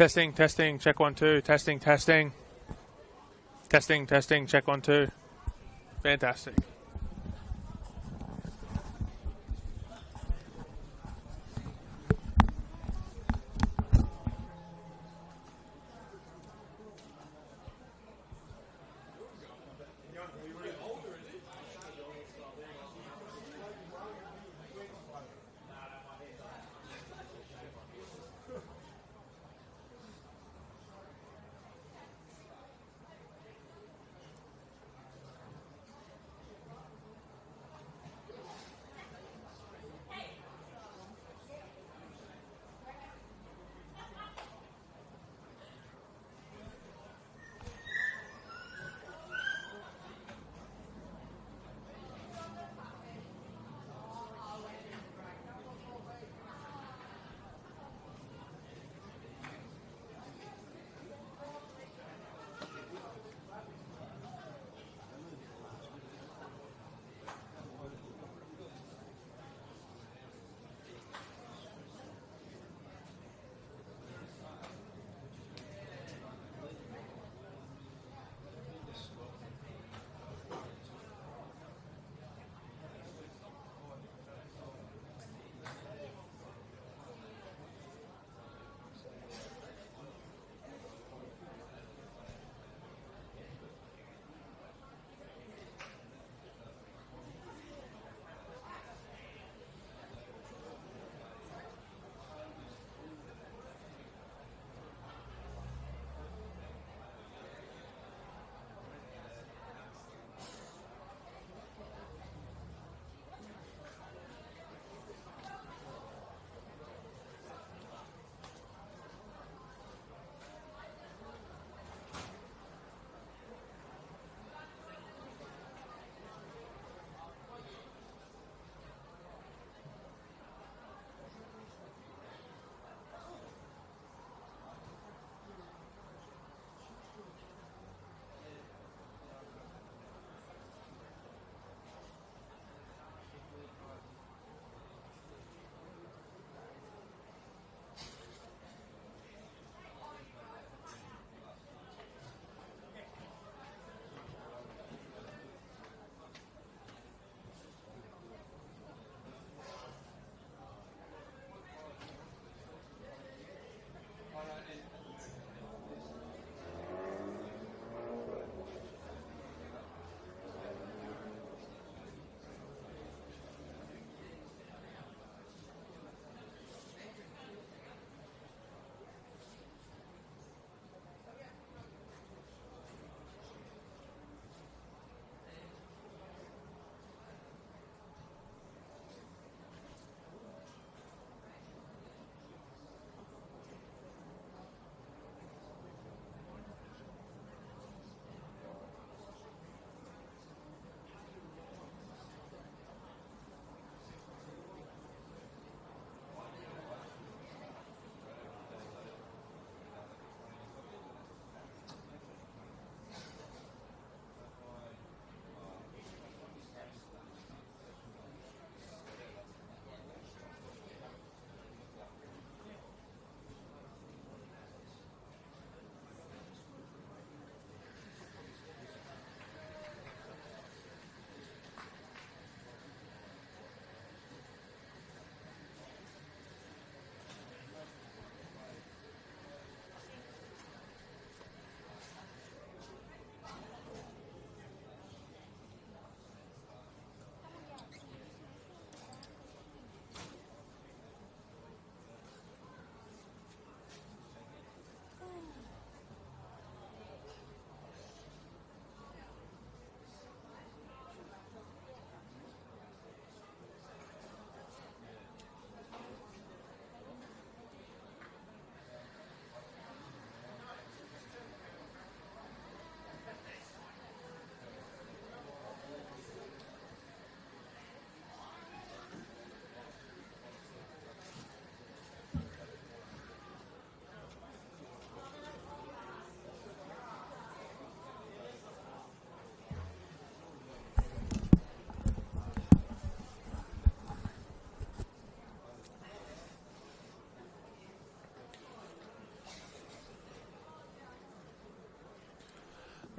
Testing, testing, check 1, 2. Testing, testing. Testing, testing, check 1, 2. Fantastic.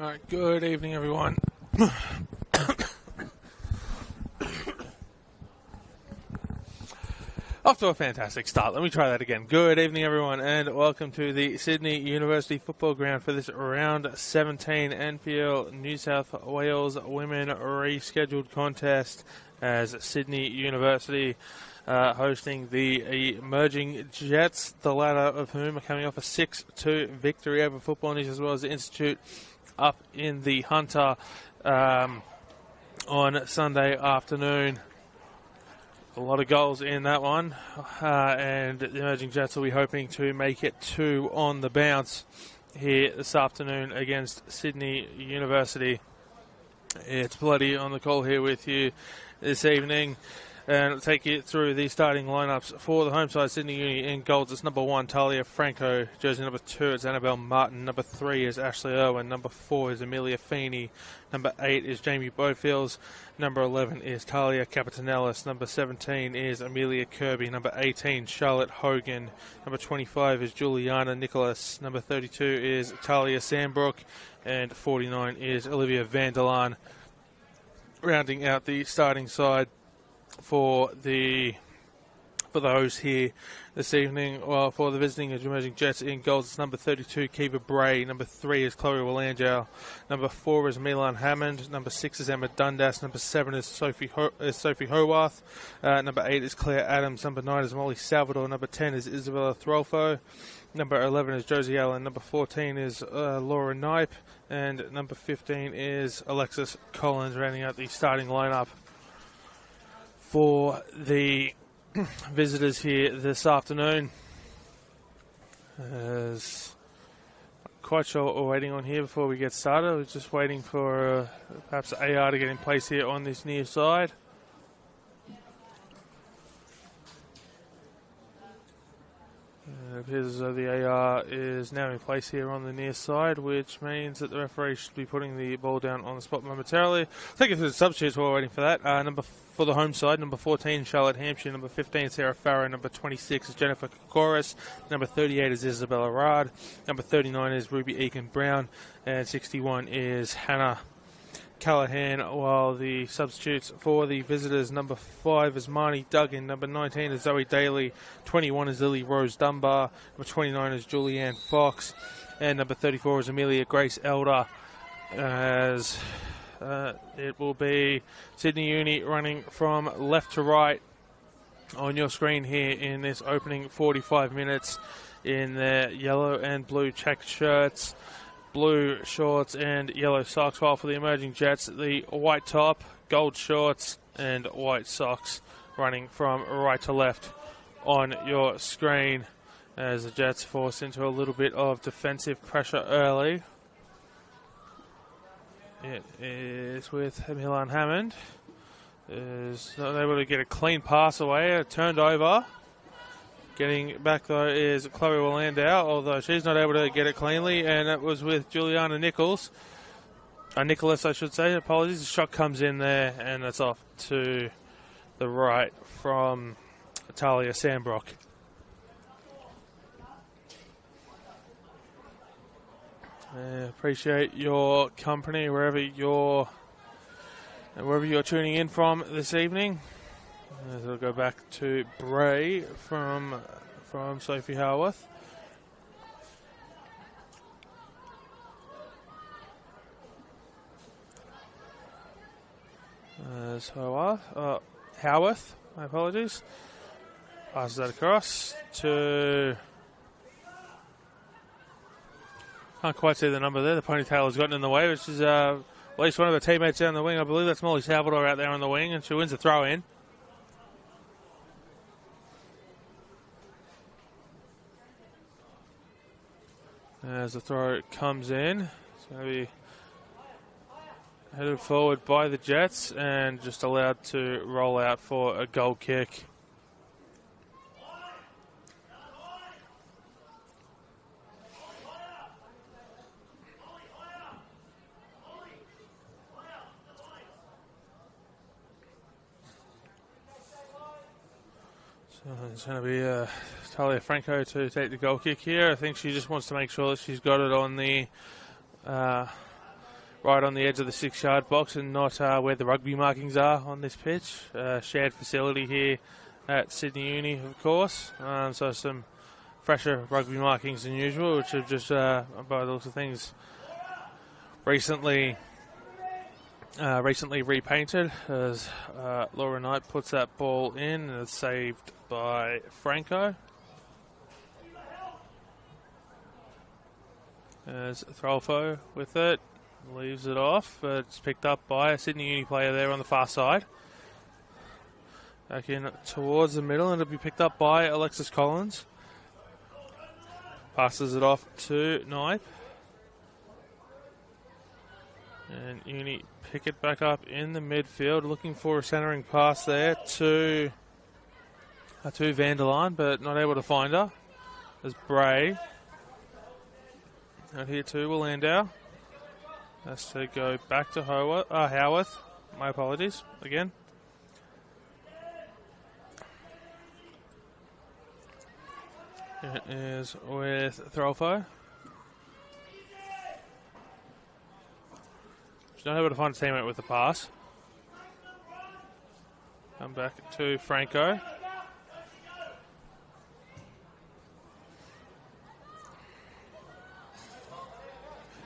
Alright, good evening everyone. Off to a fantastic start. Let me try that again. Good evening everyone and welcome to the Sydney University Football Ground for this round 17 NPL New South Wales Women rescheduled contest as Sydney University hosting the emerging Jets, the latter of whom are coming off a 6-2 victory over Football News as well as the Institute up in the Hunter on Sunday afternoon. A lot of goals in that one, and the emerging Jets will be hoping to make it 2 on the bounce here this afternoon against Sydney University. It's Bloody on the call here with you this evening, and I'll take you through the starting lineups for the home side. Sydney Uni in goals, it's number 1, Talia Franco. Jersey number 2, it's Annabelle Martin. Number 3 is Ashley Irwin. Number 4 is Amelia Feeney. Number 8 is Jamie Bofields. Number 11 is Talia Capitanellis. Number 17 is Amelia Kirby. Number 18, Charlotte Hogan. Number 25 is Juliana Nicholas. Number 32 is Talia Sandbrook. And 49 is Olivia Vanderlaan. Rounding out the starting side for the hosts here this evening. Well, for the visiting emerging Jets in goals, it's number 32, Kiva Bray. Number 3 is Chloe Willanjow. Number 4 is Milan Hammond. Number 6 is Emma Dundas. Number 7 is Sophie Howarth. Number 8 is Claire Adams. Number 9 is Molly Salvador. Number 10 is Isabella Throlfo. Number 11 is Josie Allen. Number 14 is Laura Knipe. And number 15 is Alexis Collins, rounding out the starting lineup for the visitors here this afternoon. Quite sure what we're waiting on here before we get started. We're just waiting for perhaps AR to get in place here on this near side. It appears as though the AR is now in place here on the near side, which means that the referee should be putting the ball down on the spot momentarily. Take you through the substitutes while we're waiting for that. For the home side, number 14, Charlotte Hampshire. Number 15, Sarah Farrow. Number 26 is Jennifer Kokoris. Number 38 is Isabella Rad. Number 39 is Ruby Egan Brown. And 61 is Hannah Callahan, while the substitutes for the visitors, number 5 is Marnie Duggan, number 19 is Zoe Daly, 21 is Lily Rose Dunbar, number 29 is Julianne Fox, and number 34 is Amelia Grace Elder, as it will be Sydney Uni running from left to right on your screen here in this opening 45 minutes in their yellow and blue checked shirts, blue shorts and yellow socks, while for the emerging Jets, the white top, gold shorts and white socks, running from right to left on your screen as the Jets force into a little bit of defensive pressure early. It is with Milan Hammond. Is not able to get a clean pass away, turned over. Getting back, though, is Chloe Willandow, although she's not able to get it cleanly, and it was with Juliana Nicholas, I should say, apologies. The shot comes in there, and it's off to the right from Talia Sandbrook. Appreciate your company wherever you're tuning in from this evening. As I'll go back to Bray from Sophie Howarth. Howarth, my apologies. Passes that across to... Can't quite see the number there. The ponytail has gotten in the way, which is at least one of her teammates down the wing. I believe that's Molly Salvador out there on the wing, and she wins the throw in. As the throw comes in, it's going to be headed forward by the Jets and just allowed to roll out for a goal kick. So it's going to be Talia Franco to take the goal kick here. I think she just wants to make sure that she's got it on the right on the edge of the 6-yard box and not where the rugby markings are on this pitch. Shared facility here at Sydney Uni, of course. So some fresher rugby markings than usual, which have just, by the looks of things, recently repainted as Laura Knight puts that ball in, and it's saved by Franco. There's Throlfo with it, leaves it off, but it's picked up by a Sydney Uni player there on the far side. Back in towards the middle, and it'll be picked up by Alexis Collins. Passes it off to Knipe. And Uni pick it back up in the midfield, looking for a centering pass there to Vanderlaan, but not able to find her. There's Bray. Out here to Willandau. Has to go back to Howarth. My apologies again. It is with Throlfo. She's not able to find a teammate with the pass. Come back to Franco.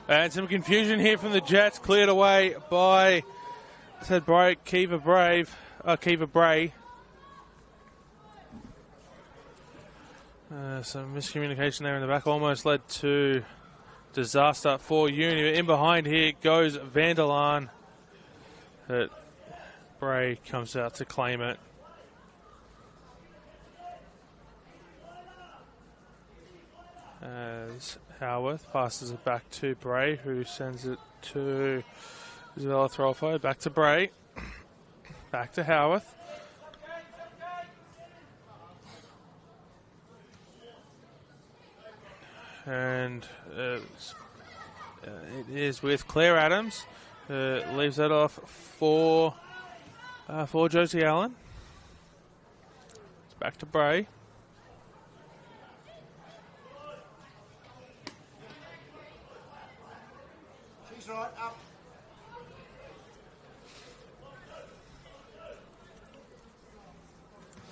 And some confusion here from the Jets, cleared away by Kiva Bray. Some miscommunication there in the back, almost led to disaster for Uni. In behind here goes Vanderlaan. But Bray comes out to claim it. As Howarth passes it back to Bray, who sends it to Isabella Throlfo. Back to Bray. Back to Howarth. And it is with Claire Adams. Leaves that off for Josie Allen. It's back to Bray. She's right up.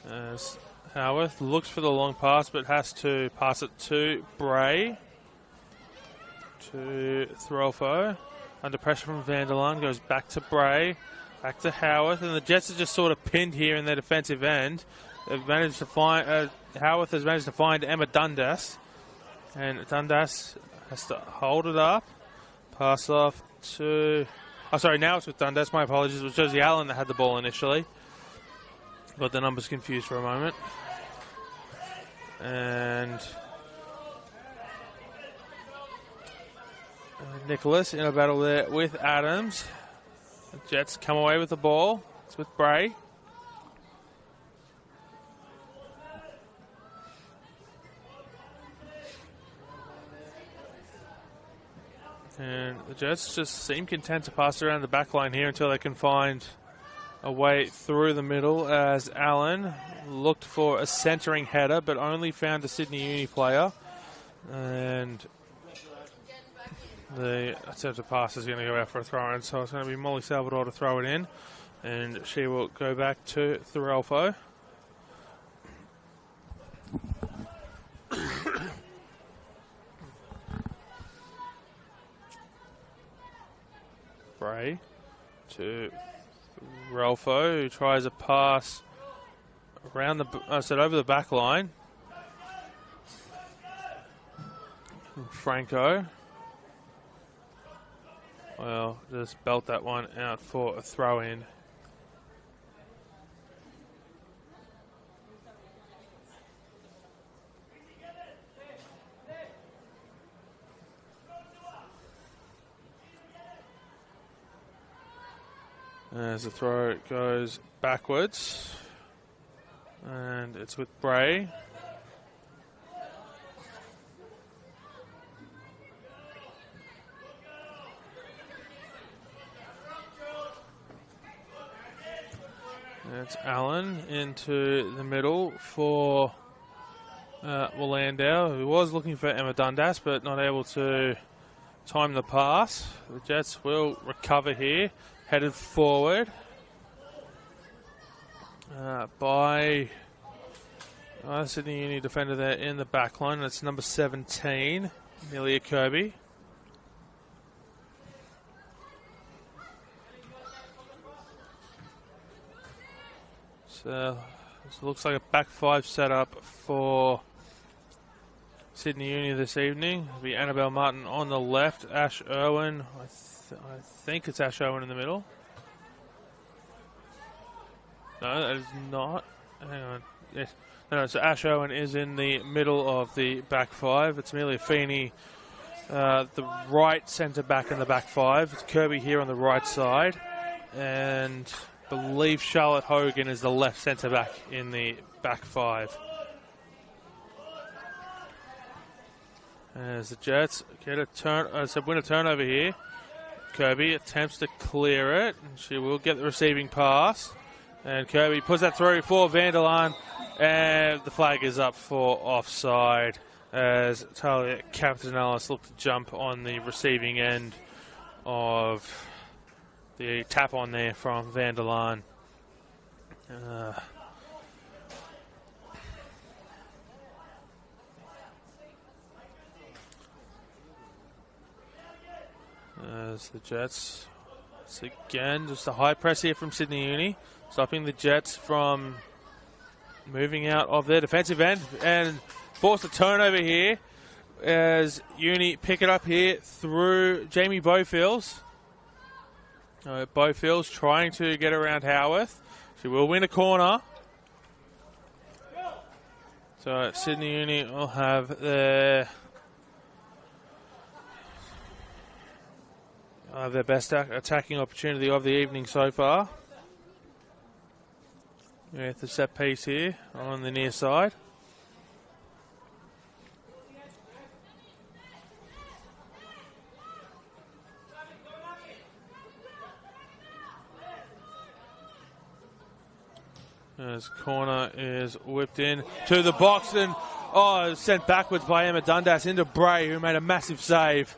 As Howarth looks for the long pass, but has to pass it to Bray. To Throlfo. Under pressure from Vanderlaan. Goes back to Bray. Back to Howarth. And the Jets are just sort of pinned here in their defensive end. They've managed to find... Howarth has managed to find Emma Dundas. And Dundas has to hold it up. Pass off to... Oh, sorry, now it's with Dundas. My apologies. It was Josie Allen that had the ball initially. Got the numbers confused for a moment. And Nicholas in a battle there with Adams. The Jets come away with the ball. It's with Bray. And the Jets just seem content to pass around the back line here until they can find a way through the middle, as Allen looked for a centering header but only found a Sydney Uni player, and the attempted pass is going to go out for a throw in, so it's going to be Molly Salvador to throw it in, and she will go back to Throlfo. Bray to Throlfo, who tries a pass around over the back line. Franco. Well, just belt that one out for a throw in. As the throw goes backwards, and it's with Bray. It's Allen into the middle for Willandau, who was looking for Emma Dundas, but not able to time the pass. The Jets will recover here, headed forward by Sydney Uni defender there in the back line. That's number 17, Amelia Kirby. So this looks like a back five setup for Sydney Uni this evening. It'll be Annabelle Martin on the left, Ash Irwin. I think it's Ash Irwin in the middle. No, that is not. Hang on. Yes. No, so Ash Irwin is in the middle of the back five. It's Amelia Feeney, the right centre back in the back five. It's Kirby here on the right side. And I believe Charlotte Hogan is the left centre back in the back five. As the Jets get a win a turnover here. Kirby attempts to clear it, and she will get the receiving pass. And Kirby puts that through for Vanderlaan, and the flag is up for offside as Talia Capitanelis looked to jump on the receiving end of the tap on there from Vanderlaan. As the Jets, it's again just a high press here from Sydney Uni, stopping the Jets from moving out of their defensive end and force a turnover here as Uni pick it up here through Jamie Bofields. Bofields trying to get around Howarth. She will win a corner. So Sydney Uni will have their best attacking opportunity of the evening so far. With the set piece here on the near side. As corner is whipped in to the box and sent backwards by Emma Dundas into Bray, who made a massive save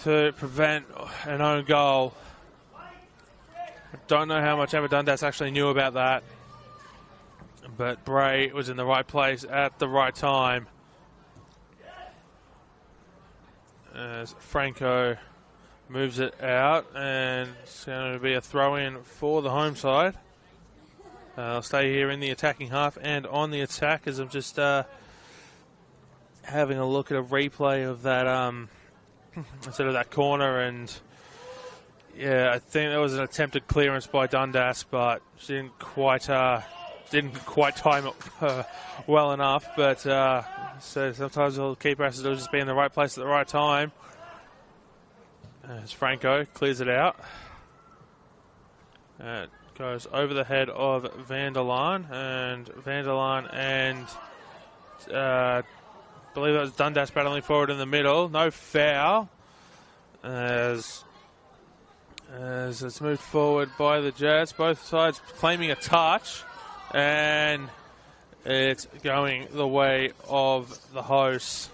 to prevent an own goal. I don't know how much Emma Dundas actually knew about that, but Bray was in the right place at the right time. As Franco moves it out, and it's going to be a throw-in for the home side. I'll stay here in the attacking half and on the attack as I'm just having a look at a replay of that instead of that corner, and yeah, I think there was an attempted clearance by Dundas, but she didn't quite time it well enough. But so sometimes the keeper has to just be in the right place at the right time. As Franco clears it out, it goes over the head of Vanderlaan, and I believe that was Dundas battling forward in the middle. No foul as it's moved forward by the Jets. Both sides claiming a touch, and it's going the way of the hosts.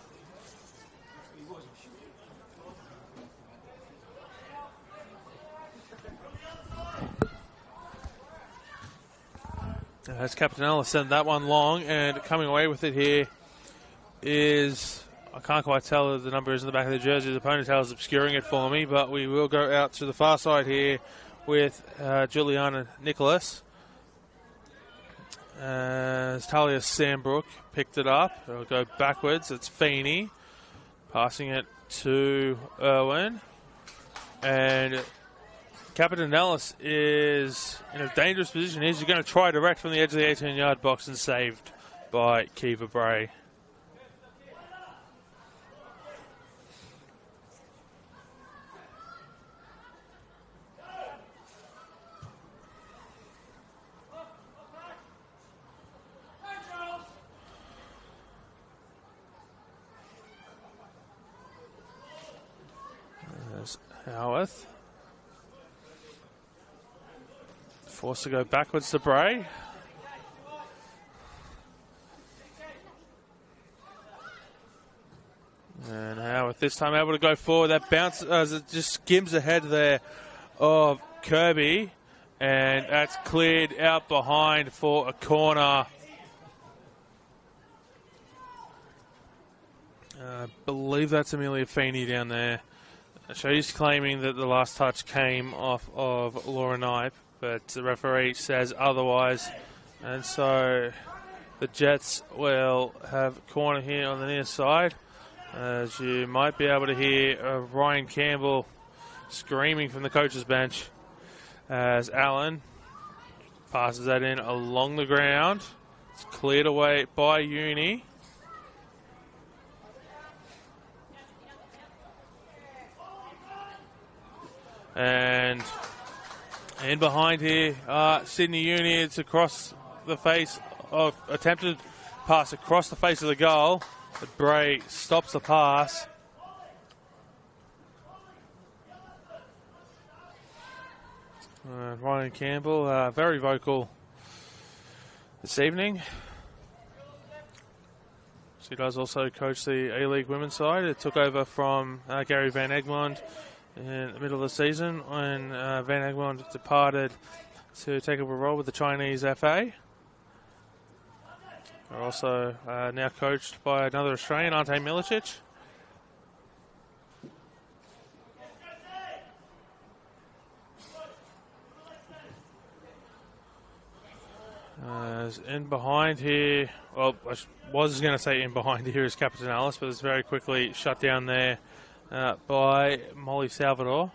As Capitanelis sent that one long, and coming away with it here is, I can't quite tell the number is in the back of the jersey. The ponytail is obscuring it for me, but we will go out to the far side here with Juliana Nicholas. As Talia Sandbrook picked it up. It'll go backwards. It's Feeney passing it to Irwin. And Capitanelis is in a dangerous position. He's going to try direct from the edge of the 18-yard box and saved by Kiva Bray. There's Howarth. Forced to go backwards to Bray. And Howarth Knight this time able to go forward. That bounce as it just skims ahead there of Kirby. And that's cleared out behind for a corner. I believe that's Amelia Feeney down there. She's claiming that the last touch came off of Laura Knipe, but the referee says otherwise. And so the Jets will have corner here on the near side. As you might be able to hear Ryan Campbell screaming from the coach's bench as Allen passes that in along the ground. It's cleared away by Uni. And in behind here, Sydney Uni. It's across the face of attempted pass across the face of the goal. But Bray stops the pass. Ryan Campbell, very vocal this evening. She does also coach the A-League women's side. It took over from Gary Van Egmond in the middle of the season when Van Egmond departed to take up a role with the Chinese FA. They're also now coached by another Australian, Ante Milicic. In behind here, well, I was going to say in behind here is Captain Alice, but it's very quickly shut down there by Molly Salvador.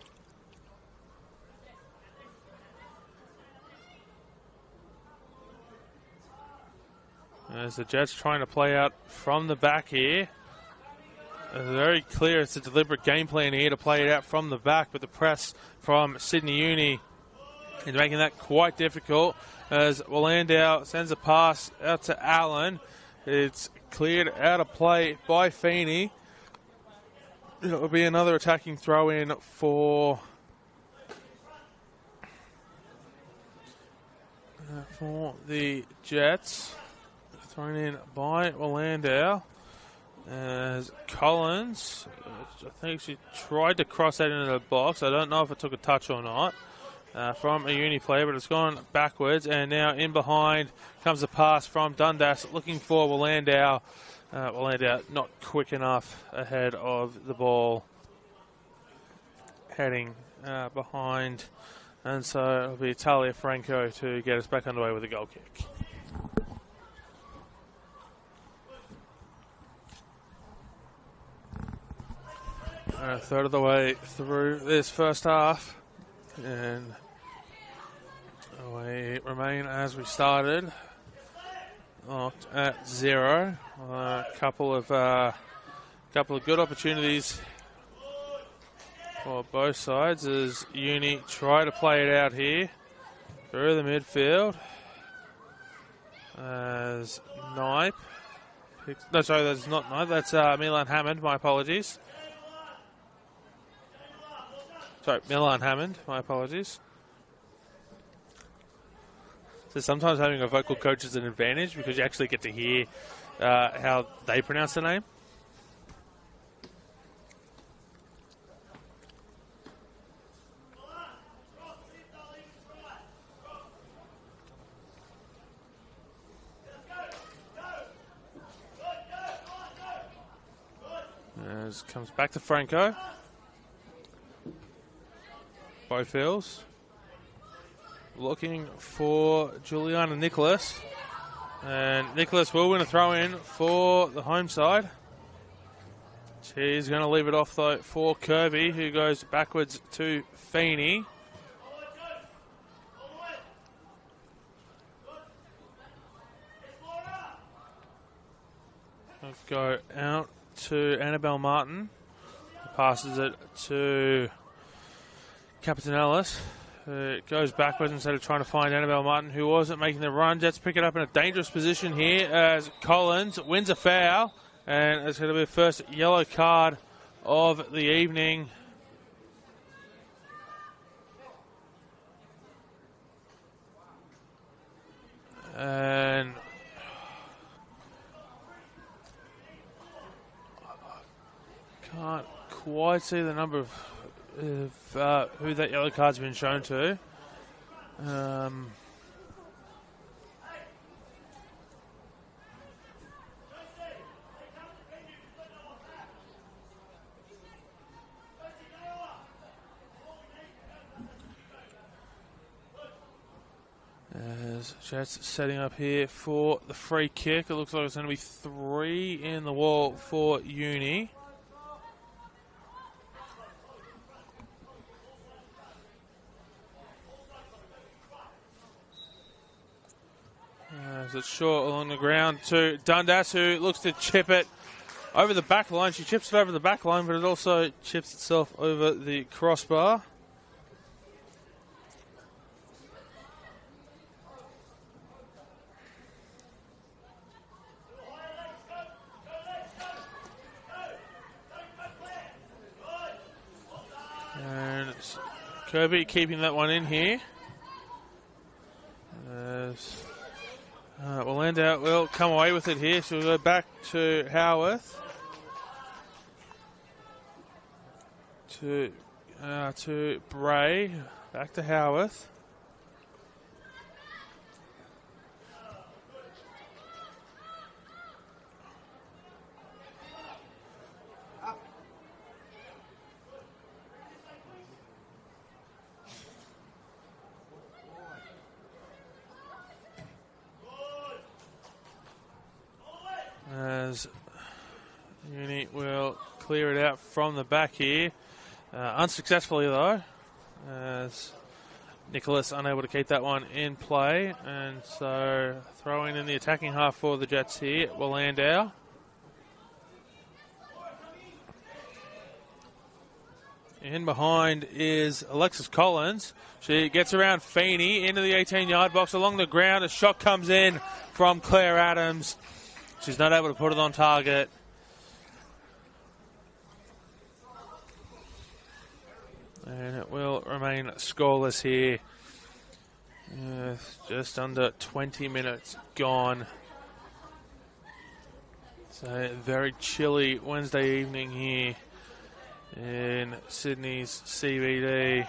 As the Jets trying to play out from the back here. Very clear it's a deliberate game plan here to play it out from the back, but the press from Sydney Uni is making that quite difficult. As Willandau sends a pass out to Allen. It's cleared out of play by Feeney. It will be another attacking throw-in for the Jets. Thrown in by Willandau. As Collins, I think she tried to cross that into the box. I don't know if it took a touch or not. From a Uni player, but it's gone backwards, and now in behind comes a pass from Dundas, looking for Willandau. Willandau not quick enough ahead of the ball, heading behind, and so it'll be Talia Franco to get us back underway with a goal kick. A third of the way through this first half, and we remain as we started, at 0. A couple of good opportunities for both sides as Uni try to play it out here through the midfield. As Knipe, no, sorry, that's not Knipe. That's Milan Hammond. My apologies. Sorry, Milan Hammond. My apologies. So sometimes having a vocal coach is an advantage because you actually get to hear how they pronounce the name. As comes back to Franco. Bowfields looking for Juliana Nicholas, and Nicholas will win a throw in for the home side. She's going to leave it off though for Kirby, who goes backwards to Feeney. Go out to Annabelle Martin, passes it to Captain Ellis. It goes backwards instead of trying to find Annabelle Martin, who wasn't making the run. Jets pick it up in a dangerous position here as Collins wins a foul, and it's going to be the first yellow card of the evening. And Can't quite see the number of who that yellow card's been shown to. As Jets setting up here for the free kick. It looks like it's going to be 3 in the wall for Uni. As it's short along the ground to Dundas, who looks to chip it over the back line. She chips it over the back line, but it also chips itself over the crossbar. And it's Kirby keeping that one in here. Landau will come away with it here. So we'll go back to Howarth. To Bray. Back to Howarth. As Uni will clear it out from the back here. Unsuccessfully though, as Nicholas unable to keep that one in play. And so throwing in the attacking half for the Jets here, Landau. In behind is Alexis Collins. She gets around Feeney into the 18-yard box along the ground. A shot comes in from Claire Adams. She's not able to put it on target. And it will remain scoreless here. Just under 20 minutes gone. So very chilly Wednesday evening here in Sydney's CBD.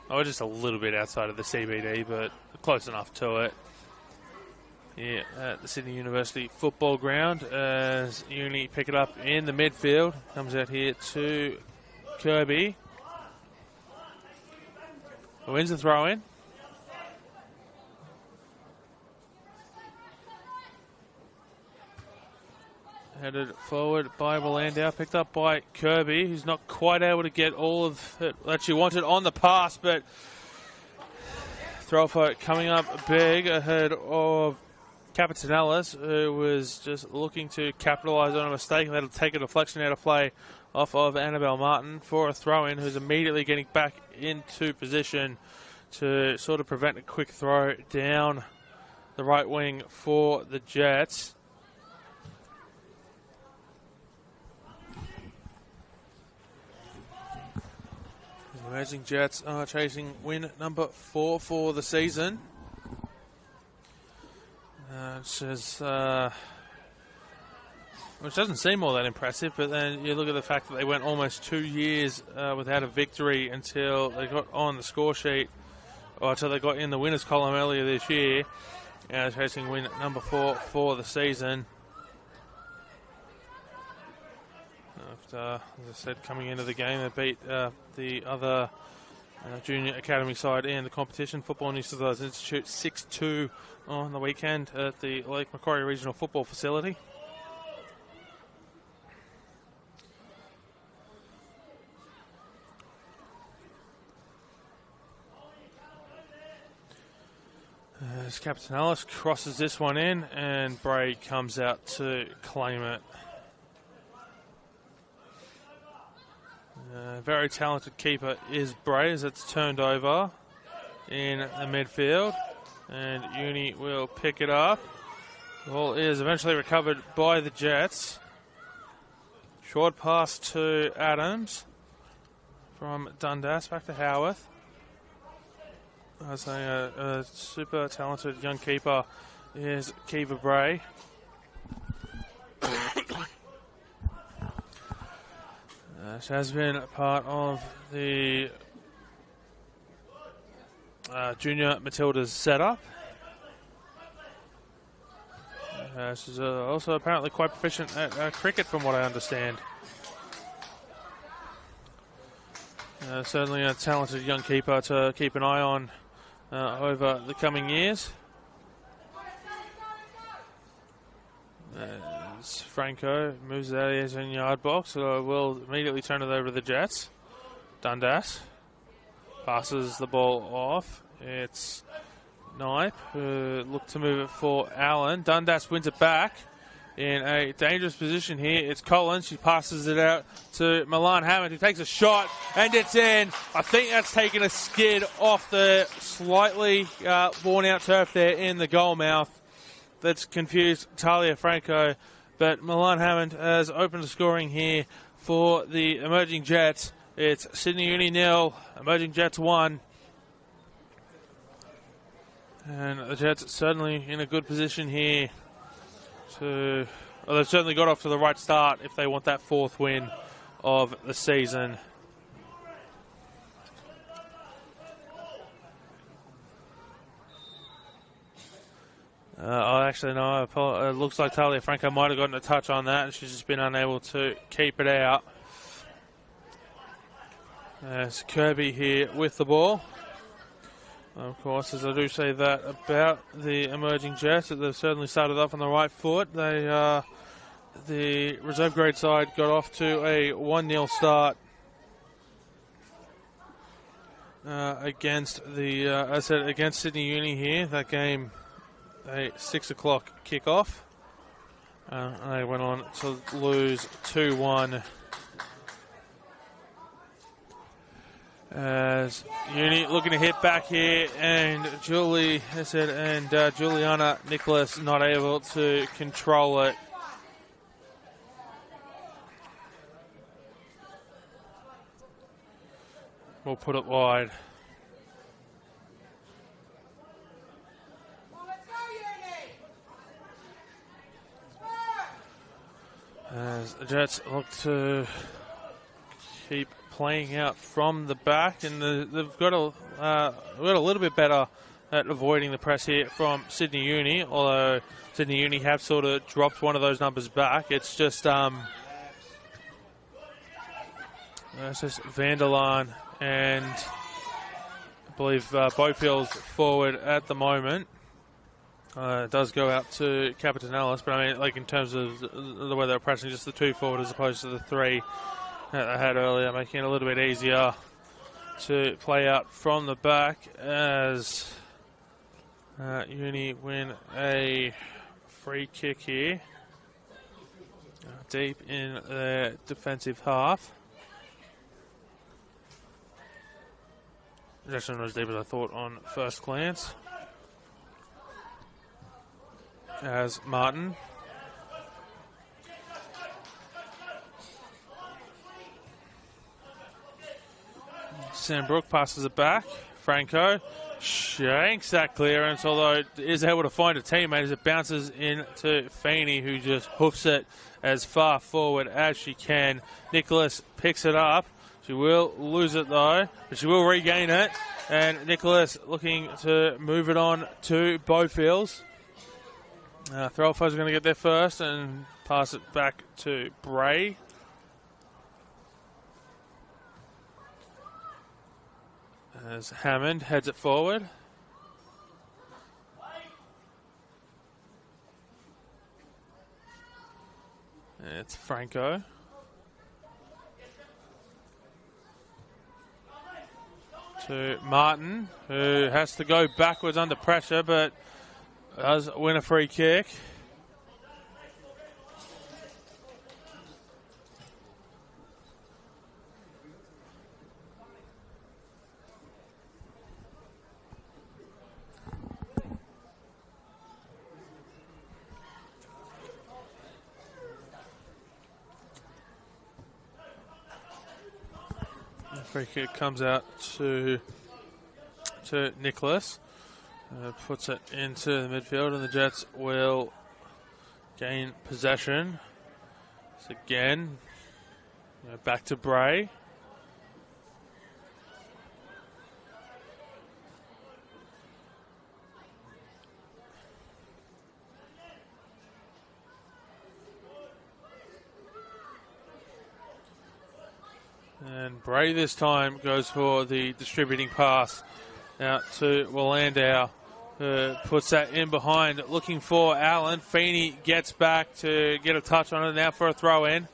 Oh, just a little bit outside of the CBD, but close enough to it. Here at the Sydney University football ground as Uni pick it up in the midfield. Comes out here to Kirby. Who wins the throw in. Headed forward by Landau, picked up by Kirby, who's not quite able to get all of it that she wanted on the pass, but throw for it coming up big ahead of Capitanellis, who was just looking to capitalise on a mistake. That'll take a deflection out of play off of Annabelle Martin for a throw-in, who's immediately getting back into position to sort of prevent a quick throw down the right wing for the Jets. The Emerging Jets are chasing win number 4 for the season. Which doesn't seem all that impressive, but then you look at the fact that they went almost 2 years without a victory until they got on the score sheet, or until they got in the winners column earlier this year. Chasing win number 4 for the season. After, as I said, coming into the game, they beat the other junior academy side in the competition, Football New South Wales Institute, 6-2 on the weekend at the Lake Macquarie Regional Football Facility. As Captain Ellis crosses this one in, and Bray comes out to claim it. Very talented keeper is Bray, as it's turned over in the midfield. And Uni will pick it up. The ball is eventually recovered by the Jets. Short pass to Adams from Dundas, back to Howarth. I was saying a super talented young keeper is Kiva Bray. which has been part of the Junior Matildas setup. She's also apparently quite proficient at cricket, from what I understand. Certainly a talented young keeper to keep an eye on over the coming years. As Franco moves out of the 18-yard box, so we'll immediately turn it over to the Jets. Dundas passes the ball off. It's Knipe who look to move it for Allen. Dundas wins it back in a dangerous position here. It's Collins. She passes it out to Milan Hammond, who takes a shot, and it's in. I think that's taken a skid off the slightly worn out turf there in the goal mouth. That's confused Talia Franco, but Milan Hammond has opened the scoring here for the Emerging Jets. It's Sydney Uni 0, Emerging Jets 1. And the Jets certainly in a good position here to... Well, they've certainly got off to the right start if they want that 4th win of the season. Actually, no, it looks like Talia Franco might have gotten a touch on that, and she's just been unable to keep it out. There's Kirby here with the ball. Of course, as I do say that about the Emerging Jets, that they've certainly started off on the right foot. They, the reserve grade side got off to a 1-0 start against the, as I said, against Sydney Uni here. That game, a 6 o'clock kickoff. They went on to lose 2-1. As Uni looking to hit back here, and Juliana Nicholas not able to control it. We'll put it wide. As the Jets look to keep playing out from the back, and they've got a little bit better at avoiding the press here from Sydney Uni, although Sydney Uni have sort of dropped one of those numbers back. It's just Vanderlaan and I believe Bofield's forward at the moment. It does go out to Capitanelis, but I mean, like in terms of the way they're pressing, just the 2 forward as opposed to the 3 that they had earlier, making it a little bit easier to play out from the back as Uni win a free kick here, deep in their defensive half. Just not as deep as I thought on first glance. As Martin Sandbrook passes it back. Franco shanks that clearance, although is able to find a teammate as it bounces into Feeney, who just hoofs it as far forward as she can. Nicholas picks it up. She will lose it though, but she will regain it. And Nicholas looking to move it on to Bowfields. Threlfos are going to get there first and pass it back to Bray. As Hammond heads it forward. It's Franco. To Martin, who has to go backwards under pressure, but does win a free kick. Free kick comes out to Nicholas. Puts it into the midfield, and the Jets will gain possession. So again, Back to Bray. And Bray this time goes for the distributing pass out to Willandau, who puts that in behind, looking for Allen. Feeney gets back to get a touch on it now for a throw in.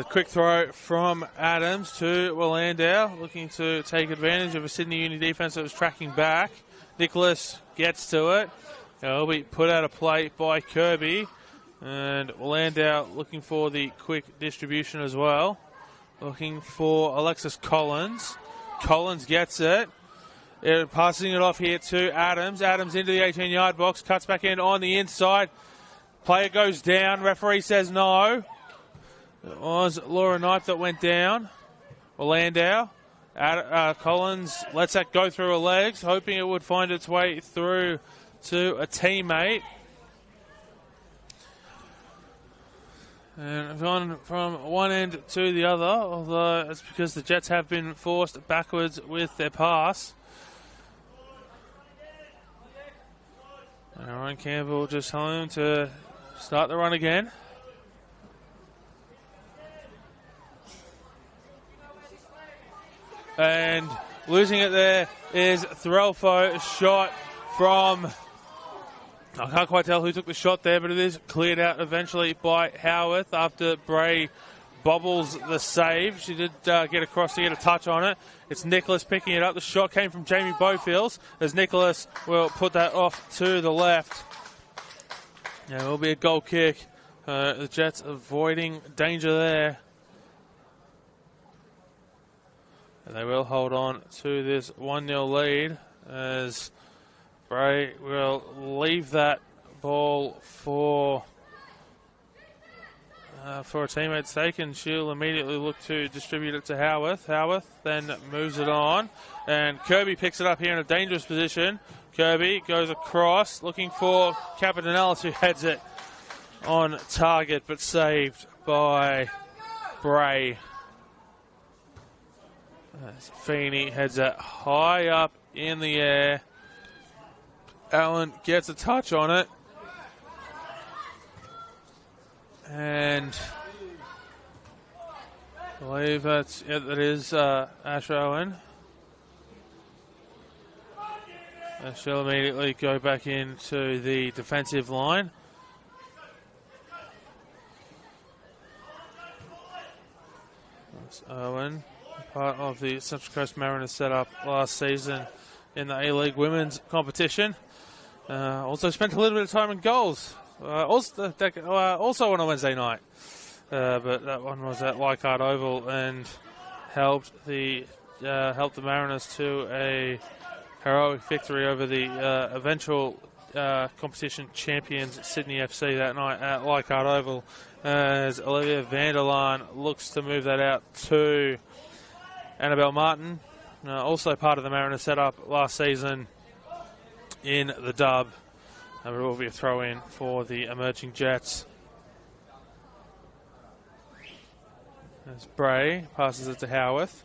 Quick throw from Adams to Willandau, looking to take advantage of a Sydney Uni defence that was tracking back. Nicholas gets to it. It'll be put out of play by Kirby. And Willandau looking for the quick distribution as well. Looking for Alexis Collins. Collins gets it. Passing it off here to Adams. Adams into the 18-yard box. Cuts back in on the inside. Player goes down. Referee says no. It was Laura Knight that went down. Willandau. Collins lets that go through her legs, hoping it would find its way through to a teammate. And gone from one end to the other, although it's because the Jets have been forced backwards with their pass. And Ryan Campbell just home to start the run again. And losing it there is Threlfo. Shot from... I can't quite tell who took the shot there, but it is cleared out eventually by Howarth after Bray bobbles the save. She did get across to get a touch on it. It's Nicholas picking it up. The shot came from Jamie Bofields as Nicholas will put that off to the left. Yeah, it will be a goal kick. The Jets avoiding danger there. And they will hold on to this 1-0 lead as Bray will leave that ball for a teammate's sake, and she'll immediately look to distribute it to Howarth. Howarth then moves it on, and Kirby picks it up here in a dangerous position. Kirby goes across, looking for Capitanelis, who heads it on target, but saved by Bray. As Feeney heads it high up in the air. Allen gets a touch on it. And I believe that is Ash Owen. She'll immediately go back into the defensive line. That's Owen, part of the Central Coast Mariners setup last season in the A-League women's competition. Also spent a little bit of time in goals. Also on a Wednesday night. But that one was at Leichhardt Oval and helped the Mariners to a heroic victory over the eventual competition champions Sydney FC that night at Leichhardt Oval, as Olivia Vanderlaan looks to move that out to Annabelle Martin, also part of the Mariners setup last season in the dub. But it will be a throw-in for the emerging Jets. As Bray passes it to Howarth.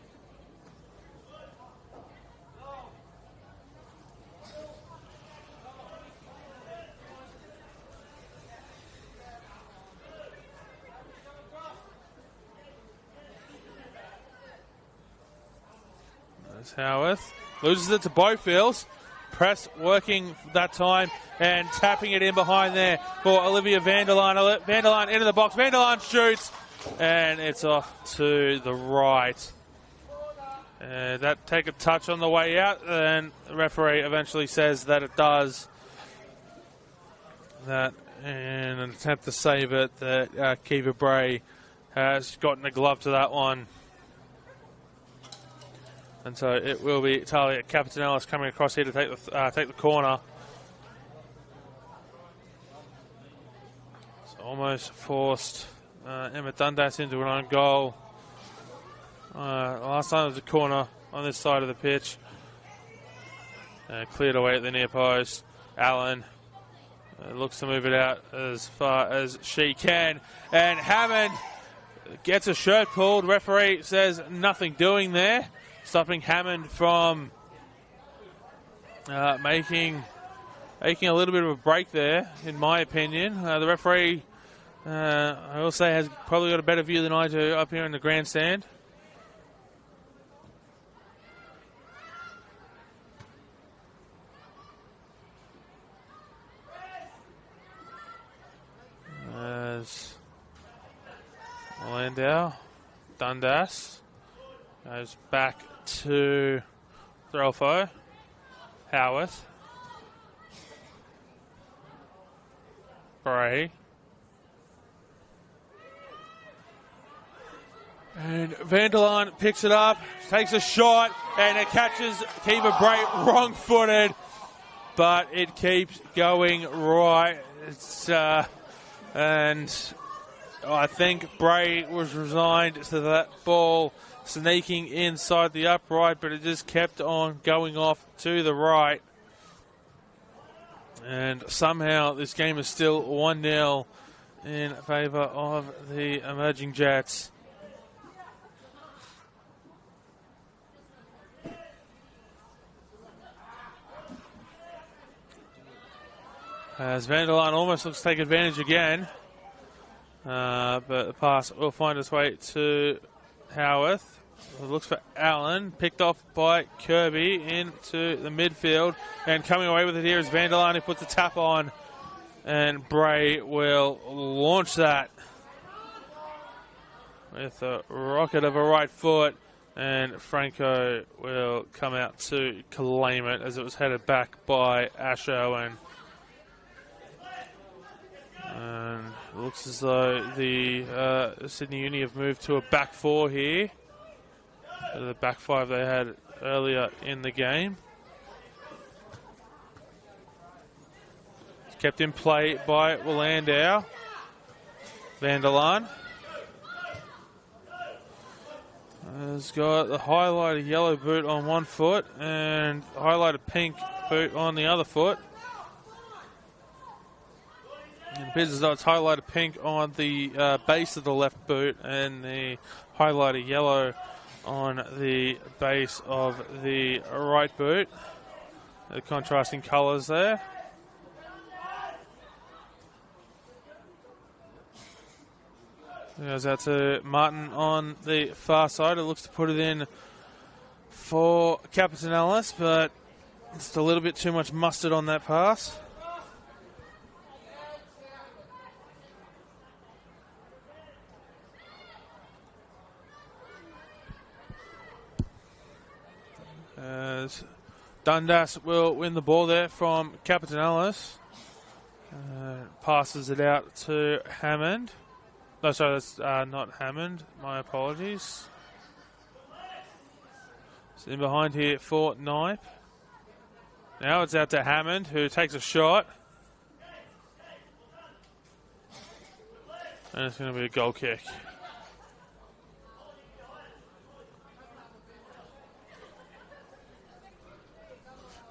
There's Howarth. Loses it to Bofields. Press working that time and tapping it in behind there for Olivia Vanderlaan. Vanderlaan into the box. Vanderlaan shoots and it's off to the right. That take a touch on the way out, and the referee eventually says that it does. That in an attempt to save it, that Kiva Bray has gotten a glove to that one. And so it will be Talia Capitanelis coming across here to take the corner. So almost forced Emma Dundas into an own goal. Last time it was a corner on this side of the pitch. Cleared away at the near post. Allen looks to move it out as far as she can. And Hammond gets a shirt pulled. Referee says nothing doing there, stopping Hammond from making a little bit of a break there, in my opinion. The referee, I will say, has probably got a better view than I do up here in the grandstand. As Landau, Dundas goes back to Threlfo, Howarth, Bray, and Vanderlaan picks it up, takes a shot, and it catches Keeper Bray wrong-footed, but it keeps going right. It's and I think Bray was resigned to that ball sneaking inside the upright, but it just kept on going off to the right. And somehow this game is still 1-0 in favour of the emerging Jets. As Vanderlaan almost looks to take advantage again. But the pass will find its way to Howarth. Looks for Allen. Picked off by Kirby into the midfield. And coming away with it here is Vanderlaan, who puts the tap on. And Bray will launch that with a rocket of a right foot. And Franco will come out to claim it as it was headed back by Ash Owen. And it looks as though the Sydney Uni have moved to a back four here. The back five they had earlier in the game. It's kept in play by Landau. Vanderlaan has got the highlighted yellow boot on one foot and highlighted pink boot on the other foot. It appears as though it's highlighted pink on the base of the left boot and the highlighted yellow on the base of the right boot. The contrasting colours there. Goes out to Martin on the far side. It looks to put it in for Capitanellis, but just a little bit too much mustard on that pass. As Dundas will win the ball there from Capitanellis. Passes it out to Hammond. No, sorry, that's not Hammond. My apologies. It's in behind here for Knipe. Now it's out to Hammond, who takes a shot. And it's going to be a goal kick.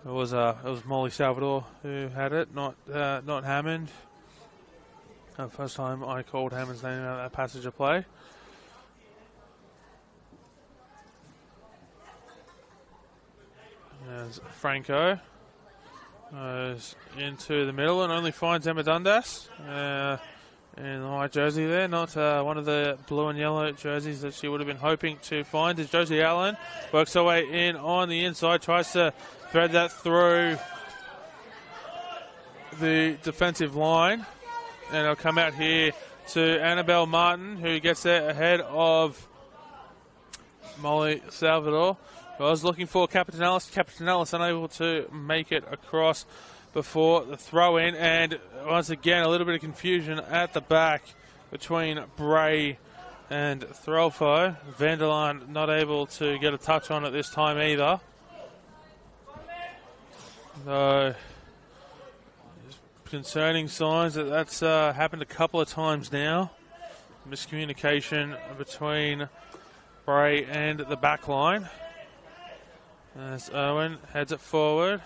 It was Molly Salvador who had it, not Hammond. First time I called Hammond's name out of that passage of play. There's Franco. Goes into the middle and only finds Emma Dundas. In the white jersey there, not one of the blue and yellow jerseys that she would have been hoping to find. Is Josie Allen. Works her way in on the inside, tries to thread that through the defensive line. And it'll come out here to Annabelle Martin, who gets there ahead of Molly Salvador. I was looking for Capitanellis. Capitanellis unable to make it across before the throw-in. And once again, a little bit of confusion at the back between Bray and Threlfo. Vanderlaan not able to get a touch on it this time either. So, concerning signs that that's happened a couple of times now. Miscommunication between Bray and the back line. As Owen heads it forward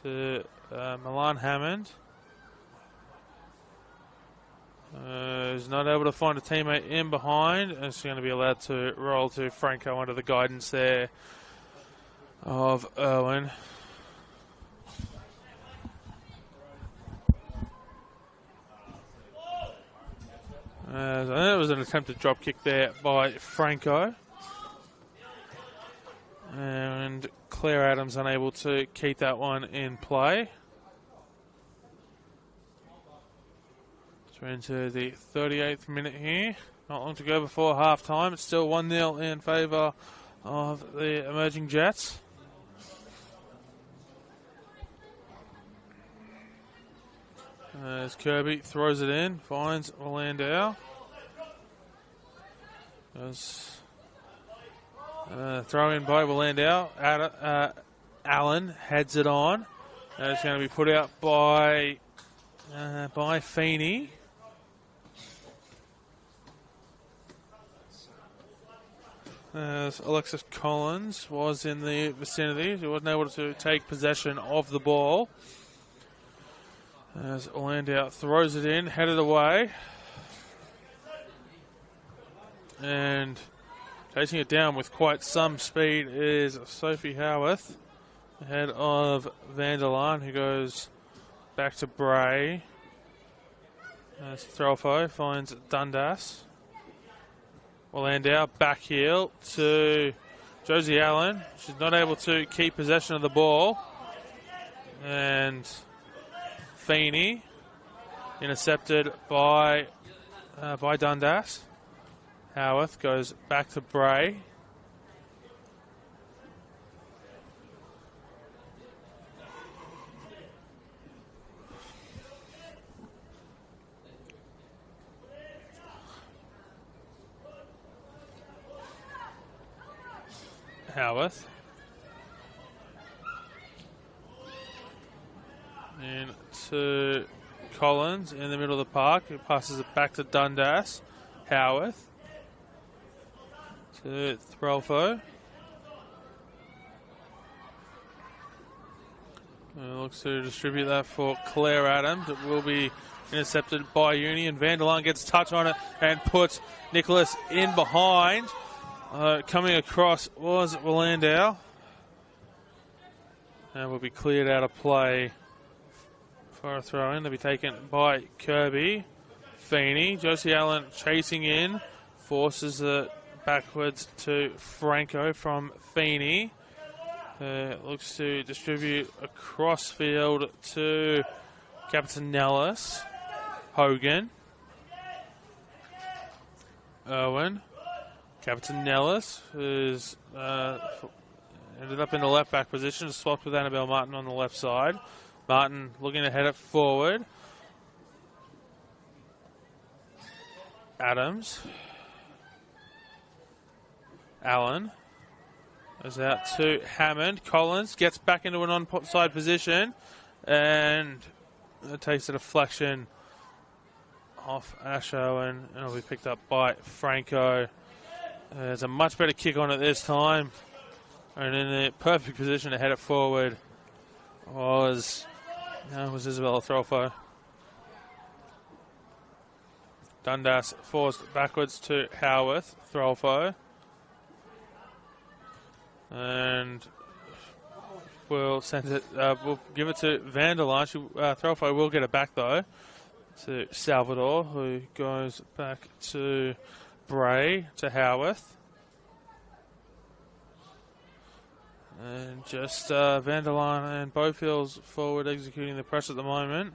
to Milan Hammond. who's not able to find a teammate in behind. And is going to be allowed to roll to Franco under the guidance there of Irwin. I think it was an attempted drop kick there by Franco. And Claire Adams unable to keep that one in play. So we're into the 38th minute here. Not long to go before half time. It's still 1-0 in favour of the emerging Jets. As Kirby throws it in, finds Landau. Throw in by Landau. Allen heads it on. It's going to be put out by Feeney. As Alexis Collins was in the vicinity, he wasn't able to take possession of the ball. As Landau throws it in, headed away. And chasing it down with quite some speed is Sophie Howarth, ahead of Vanderlaan, who goes back to Bray. As Threlfo finds Dundas. Landau back heel to Josie Allen. She's not able to keep possession of the ball. And Feeney intercepted by Dundas. Howarth goes back to Bray. Howarth. And to Collins in the middle of the park, who passes it back to Dundas. Howarth to Threlfo. Looks to distribute that for Claire Adams. It will be intercepted by Uni, and Vanderlaan gets a touch on it and puts Nicholas in behind. Coming across was Landau. And will be cleared out of play for a throw in. They'll be taken by Kirby. Feeney. Josie Allen chasing in. Forces it backwards to Franco from Feeney. Looks to distribute across field to Captain Nellis. Hogan. Irwin. Captain Nellis, who's ended up in the left back position, swapped with Annabelle Martin on the left side. Martin looking to head it forward. Adams. Allen is out to Hammond. Collins gets back into an onside position and takes a deflection off Asho, and it'll be picked up by Franco. There's a much better kick on it this time, and in the perfect position to head it forward was Isabella Threlfo. Dundas forced backwards to Howarth. Threlfo. And we'll send it. We'll give it to Vanderlaan. Threlfo will get it back though to Salvador, who goes back to Bray to Howarth. And just Vanderlaan and Bowfield's forward executing the press at the moment.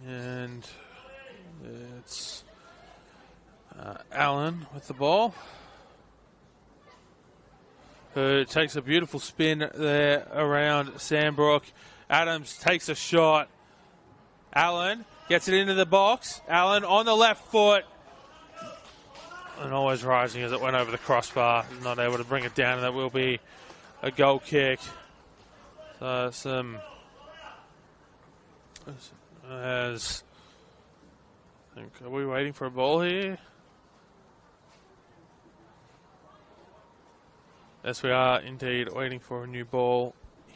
And it's Allen with the ball, who takes a beautiful spin there around Sandbrook. Adams takes a shot. Allen gets it into the box. Allen on the left foot. And always rising as it went over the crossbar. Not able to bring it down, and that will be a goal kick. So are we waiting for a ball here? Yes, we are indeed waiting for a new ball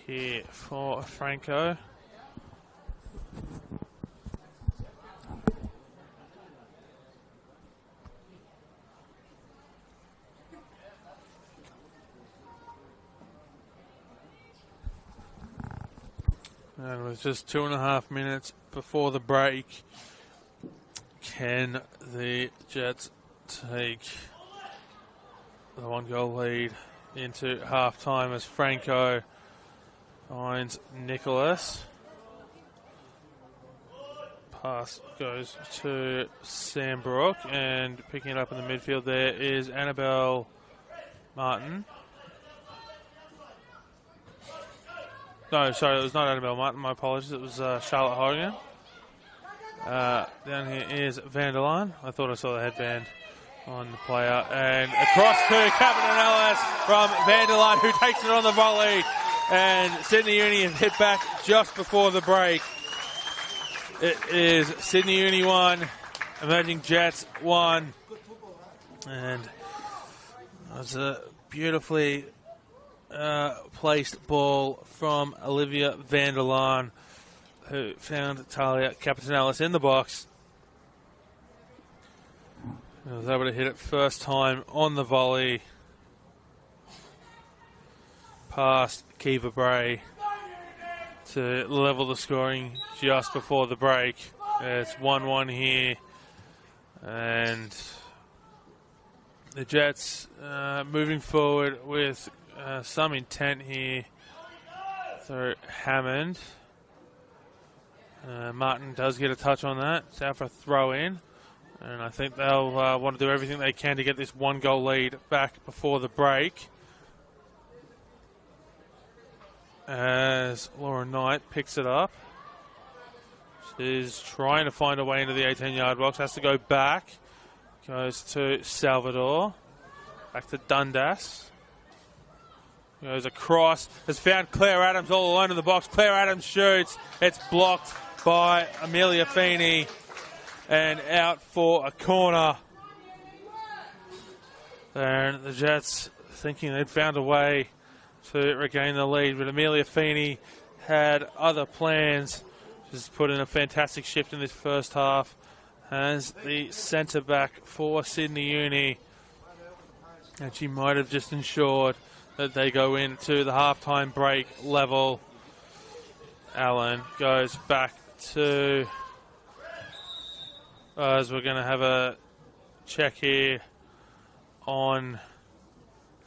here for Franco. And with just 2.5 minutes before the break, can the Jets take the 1-goal lead into half-time as Franco finds Nicholas. Pass goes to Sam Brook, and picking it up in the midfield there is Annabelle Martin. No, sorry, it was not Annabelle Martin. My apologies. It was Charlotte Hogan. Down here is Vanderline. I thought I saw the headband on the player. And across to Captain Ellis from Vanderline, who takes it on the volley. And Sydney Uni have hit back just before the break. It is Sydney Uni 1, Emerging Jets 1. And it was a beautifully placed ball from Olivia Vanderlaan, who found Talia Capitanellis in the box. He was able to hit it first time on the volley past Kiva Bray to level the scoring just before the break. It's 1-1 here, and the Jets moving forward with some intent here through Hammond. Martin does get a touch on that. It's out for a throw in. And I think they'll want to do everything they can to get this 1-goal lead back before the break. As Laura Knight picks it up. She's trying to find a way into the 18-yard box. Has to go back. Goes to Salvador. Back to Dundas. Goes across. Has found Claire Adams all alone in the box. Claire Adams shoots. It's blocked by Amelia Feeney. And out for a corner. And the Jets thinking they'd found a way to regain the lead. But Amelia Feeney had other plans. She's put in a fantastic shift in this first half. As the centre back for Sydney Uni. And she might have just ensured that they go into the halftime break level. Allen goes back to... as we're going to have a check here on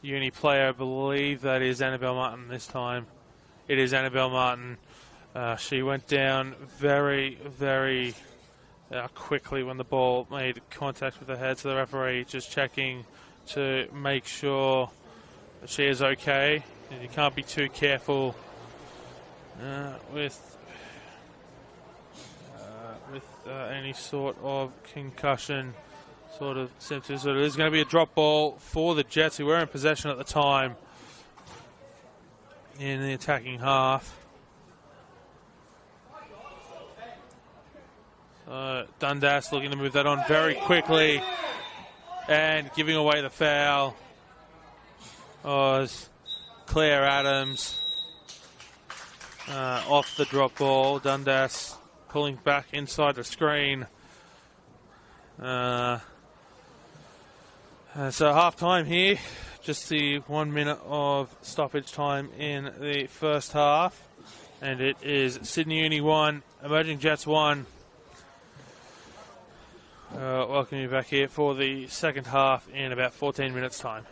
Uni player. I believe that is Annabelle Martin this time. It is Annabelle Martin. She went down very, very quickly when the ball made contact with the head. So the referee just checking to make sure that she is okay. And you can't be too careful with any sort of concussion sort of symptoms. So it is going to be a drop ball for the Jets, who were in possession at the time in the attacking half. Dundas looking to move that on very quickly and giving away the foul was Claire Adams off the drop ball. Dundas pulling back inside the screen. So half time here, just the 1 minute of stoppage time in the first half, and it is Sydney Uni 1, Emerging Jets 1. Welcome you back here for the second half in about 14 minutes time.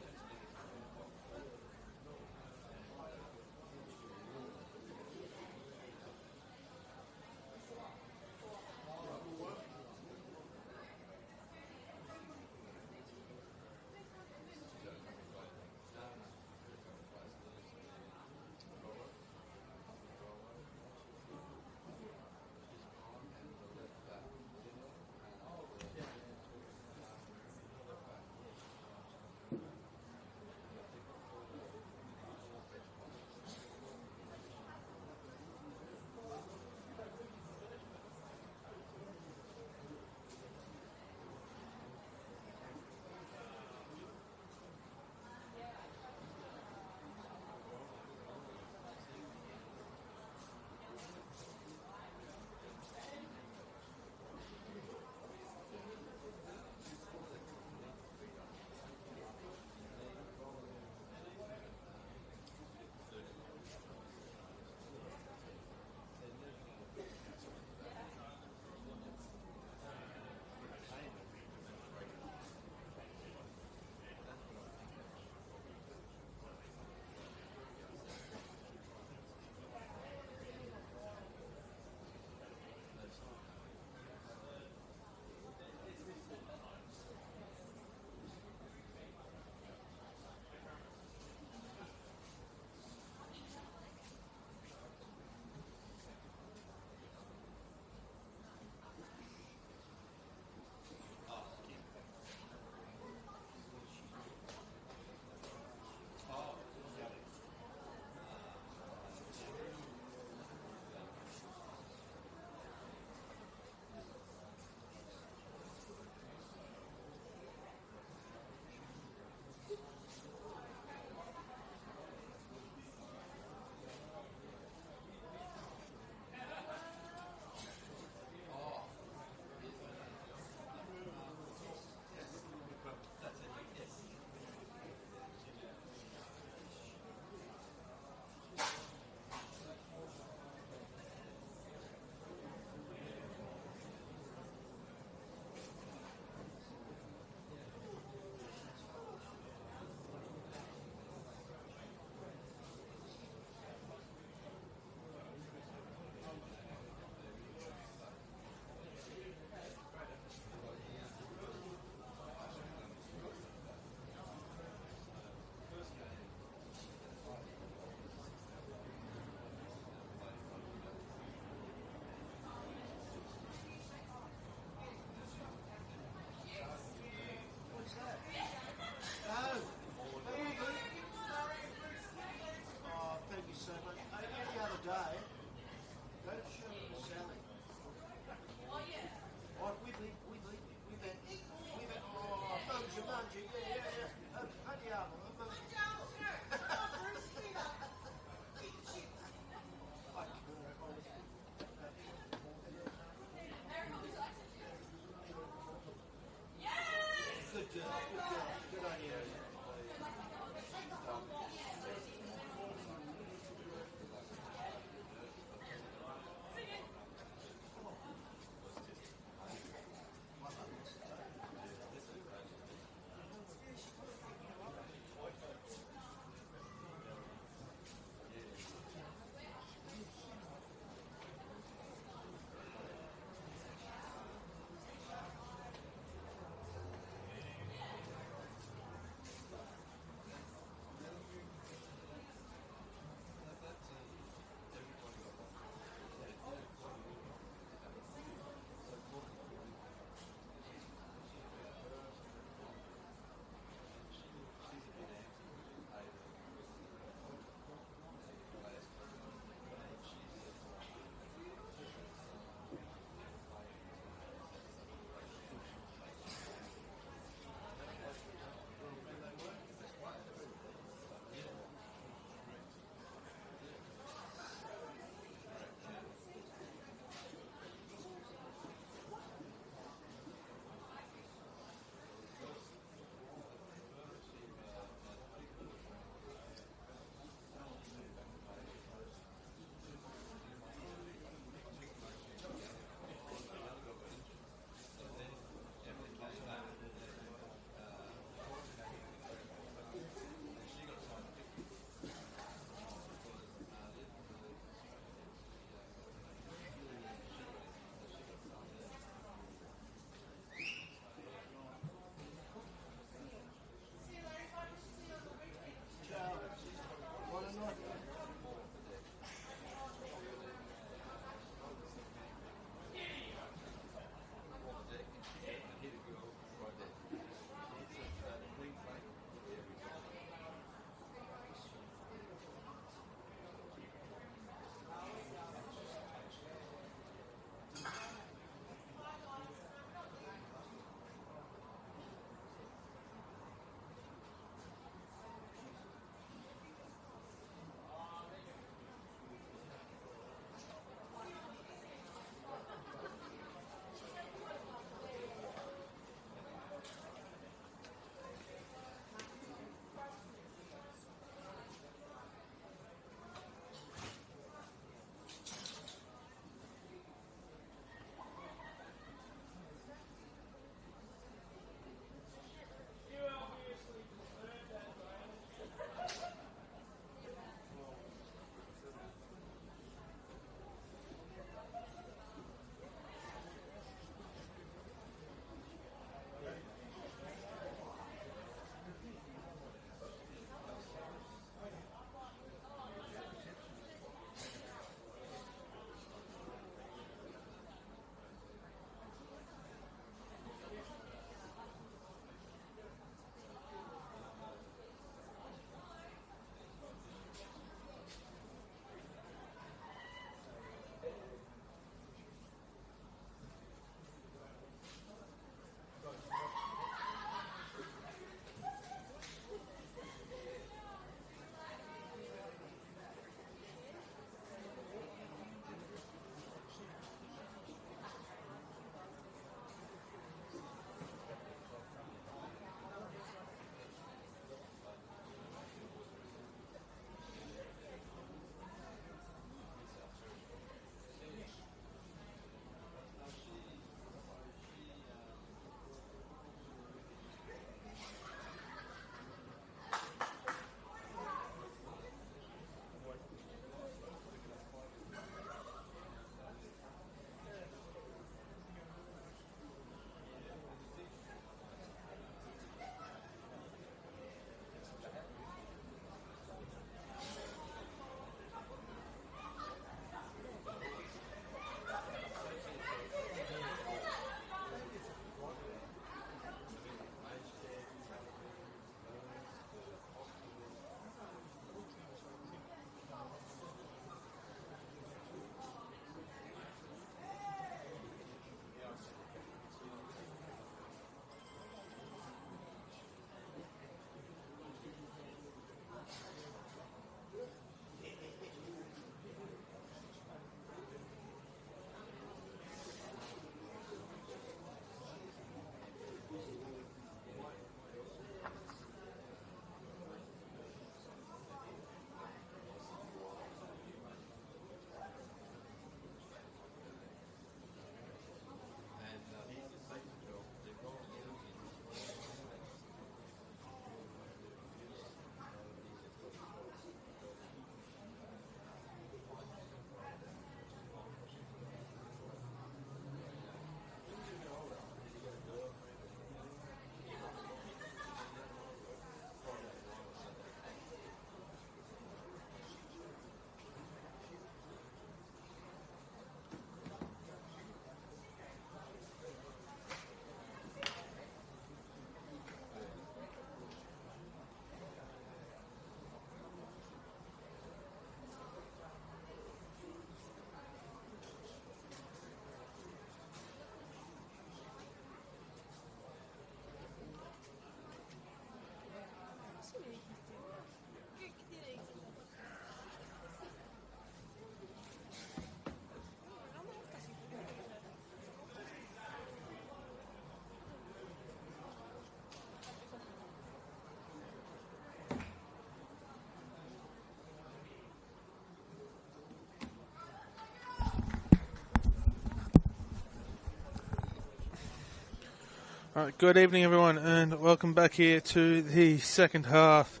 Alright, good evening everyone and welcome back here to the second half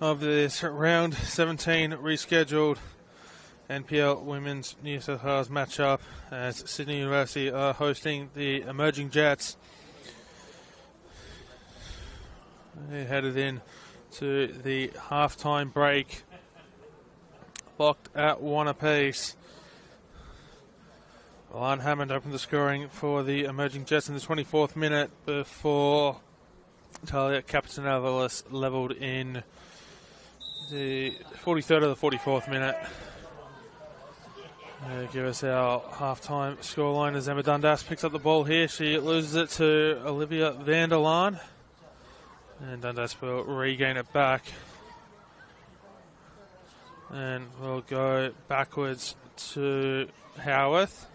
of this round 17 rescheduled NPL Women's New South Wales matchup as Sydney University are hosting the Emerging Jets. They headed in to the halftime break, locked at 1 apiece. Milan Hammond opened the scoring for the Emerging Jets in the 24th minute before Talia Capitanalis levelled in the 43rd of the 44th minute. Give us our half-time scoreline as Emma Dundas picks up the ball here. She loses it to Olivia van der Laan. And Dundas will regain it back. And we'll go backwards to Howarth.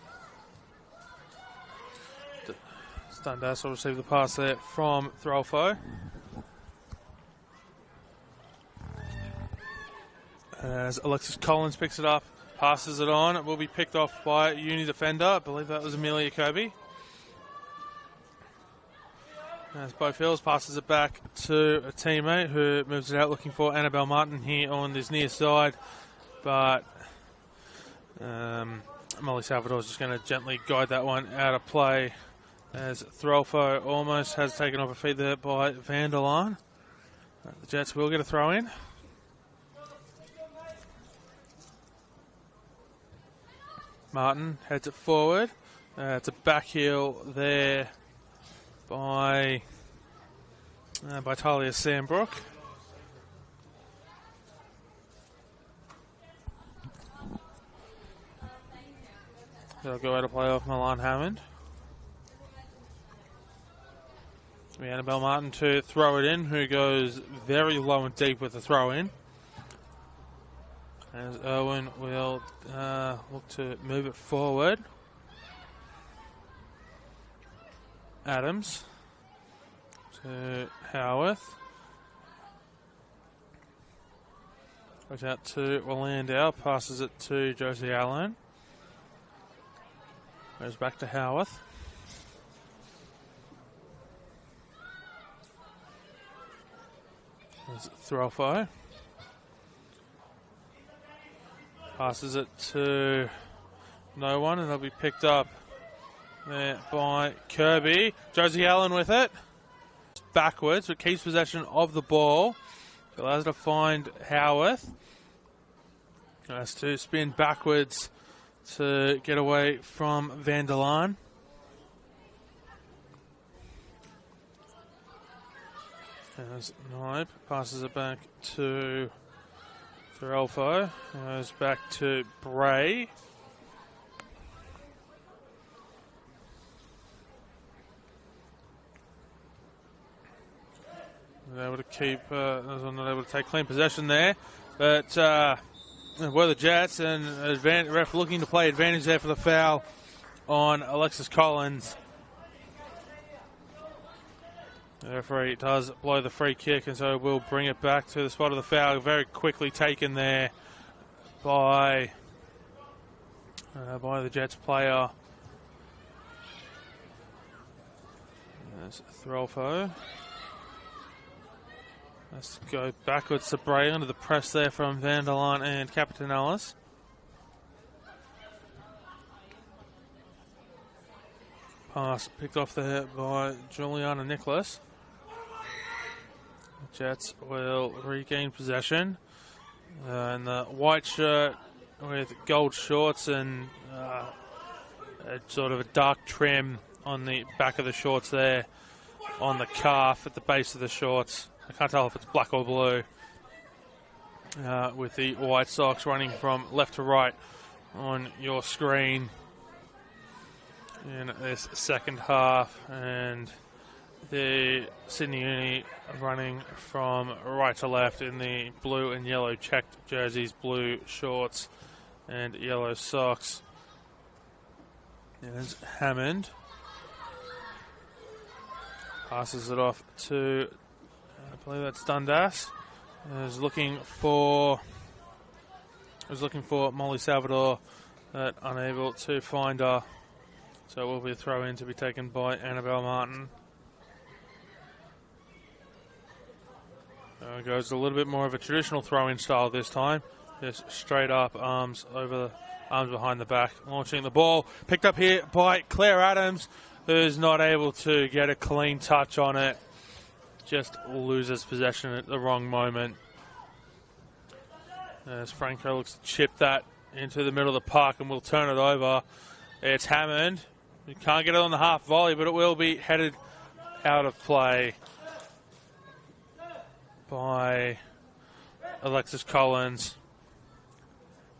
Dundas will receive the pass there from Throlfo. As Alexis Collins picks it up, passes it on. It will be picked off by a uni defender. I believe that was Amelia Kobe. As Bo Fields passes it back to a teammate who moves it out looking for Annabelle Martin here on this near side. But Molly Salvador's just going to gently guide that one out of play. As Throlfo almost has taken off a feet there by van der Laan. The Jets will get a throw in. Martin heads it forward. It's a back heel there by Talia Sandbrook. They'll go out of play off Milan Hammond. Annabelle Martin to throw it in, who goes very low and deep with the throw in. As Irwin will look to move it forward. Adams to Howarth. Goes out to Landau, passes it to Josie Allen. Goes back to Howarth. Throlfo passes it to no one, and it'll be picked up there by Kirby. Josie Allen with it backwards, but keeps possession of the ball. Allows her to find Howarth. Has to spin backwards to get away from van der Laan. As Knipe passes it back to Throlfo, goes back to Bray. Not able to keep, not able to take clean possession there, but were the Jets, and ref looking to play advantage there for the foul on Alexis Collins. The referee does blow the free kick, and so we'll bring it back to the spot of the foul. Very quickly taken there by the Jets player. There's Throlfo. Let's go backwards to Bray under the press there from van der Laan and Capitanalis. Pass picked off there by Juliana Nicholas. The Jets will regain possession. And the white shirt with gold shorts and sort of a dark trim on the back of the shorts there, on the calf at the base of the shorts. I can't tell if it's black or blue. With the white socks running from left to right on your screen in this second half, and the Sydney Uni running from right to left in the blue and yellow checked jerseys, blue shorts and yellow socks. There's Hammond. Passes it off to, I believe that's Dundas. Is looking for Molly Salvador, but unable to find her. So it will be a throw in to be taken by Annabelle Martin. Goes a little bit more of a traditional throw-in style this time. Just straight up, arms behind the back, launching the ball. Picked up here by Claire Adams, who's not able to get a clean touch on it. Just loses possession at the wrong moment. As Franco looks to chip that into the middle of the park and will turn it over. It's Hammond. You can't get it on the half volley, but it will be headed out of play by Alexis Collins.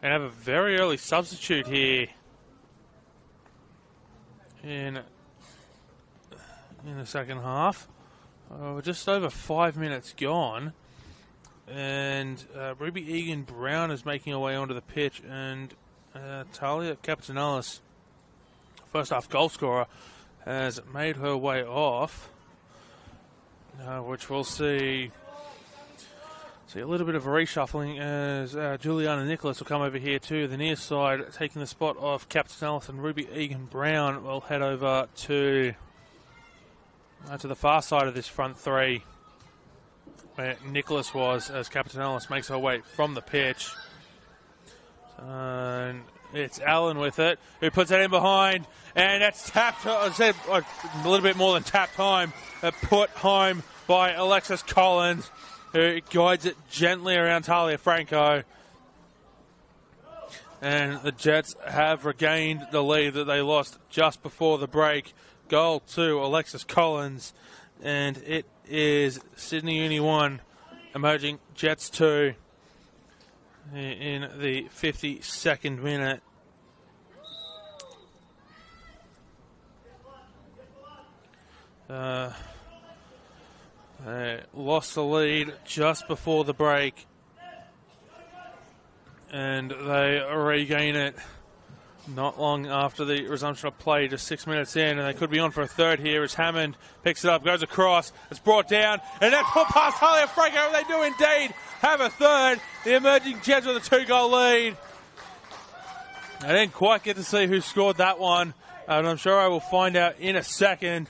And have a very early substitute here in the second half. We're just over 5 minutes gone. And Ruby Egan-Brown is making her way onto the pitch. And Talia Capitanalis, first half goal scorer, has made her way off. Which we'll see a little bit of a reshuffling as Juliana Nicholas will come over here to the near side, taking the spot of Capitanalis, and Ruby Egan-Brown will head over to the far side of this front three, where Nicholas was, as Capitanalis makes her way from the pitch. And it's Allen with it, who puts it in behind, and that's tapped, a little bit more than tapped home, put home by Alexis Collins, who guides it gently around Talia Franco. And the Jets have regained the lead that they lost just before the break. Goal to Alexis Collins, and it is Sydney Uni 1, Emerging Jets 2 in the 52nd minute. They lost the lead just before the break, and they regain it not long after the resumption of play, just 6 minutes in, and they could be on for a third here as Hammond picks it up, goes across, it's brought down, and then put past Talia Franco. They do indeed have a third. The Emerging Jets with a 2-goal lead. I didn't quite get to see who scored that one, and I'm sure I will find out in a second,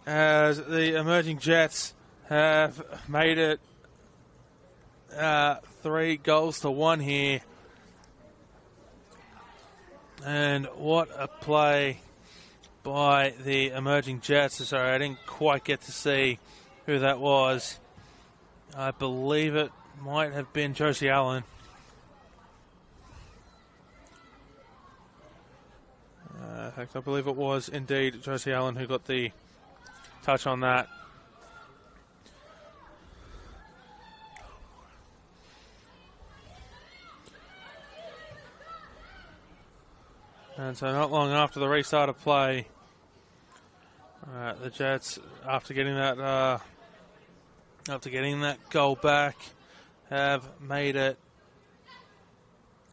as the Emerging Jets have made it 3-1 here. And what a play by the Emerging Jets. Sorry, I didn't quite get to see who that was. I believe it might have been Josie Allen. In fact, I believe it was indeed Josie Allen who got the touch on that. And so not long after the restart of play, the Jets, after getting that goal back, have made it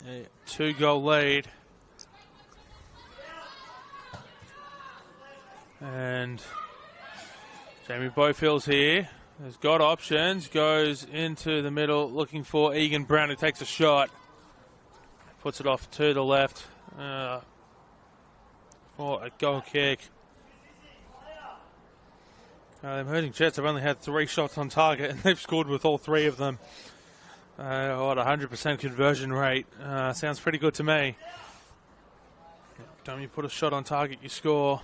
a 2-goal lead. And Jamie Bowfield's here, has got options, goes into the middle looking for Egan-Brown, who takes a shot, puts it off to the left for a goal kick. The Emerging Jets have only had 3 shots on target, and they've scored with all 3 of them. 100% conversion rate. Sounds pretty good to me. Don't you put a shot on target, you score.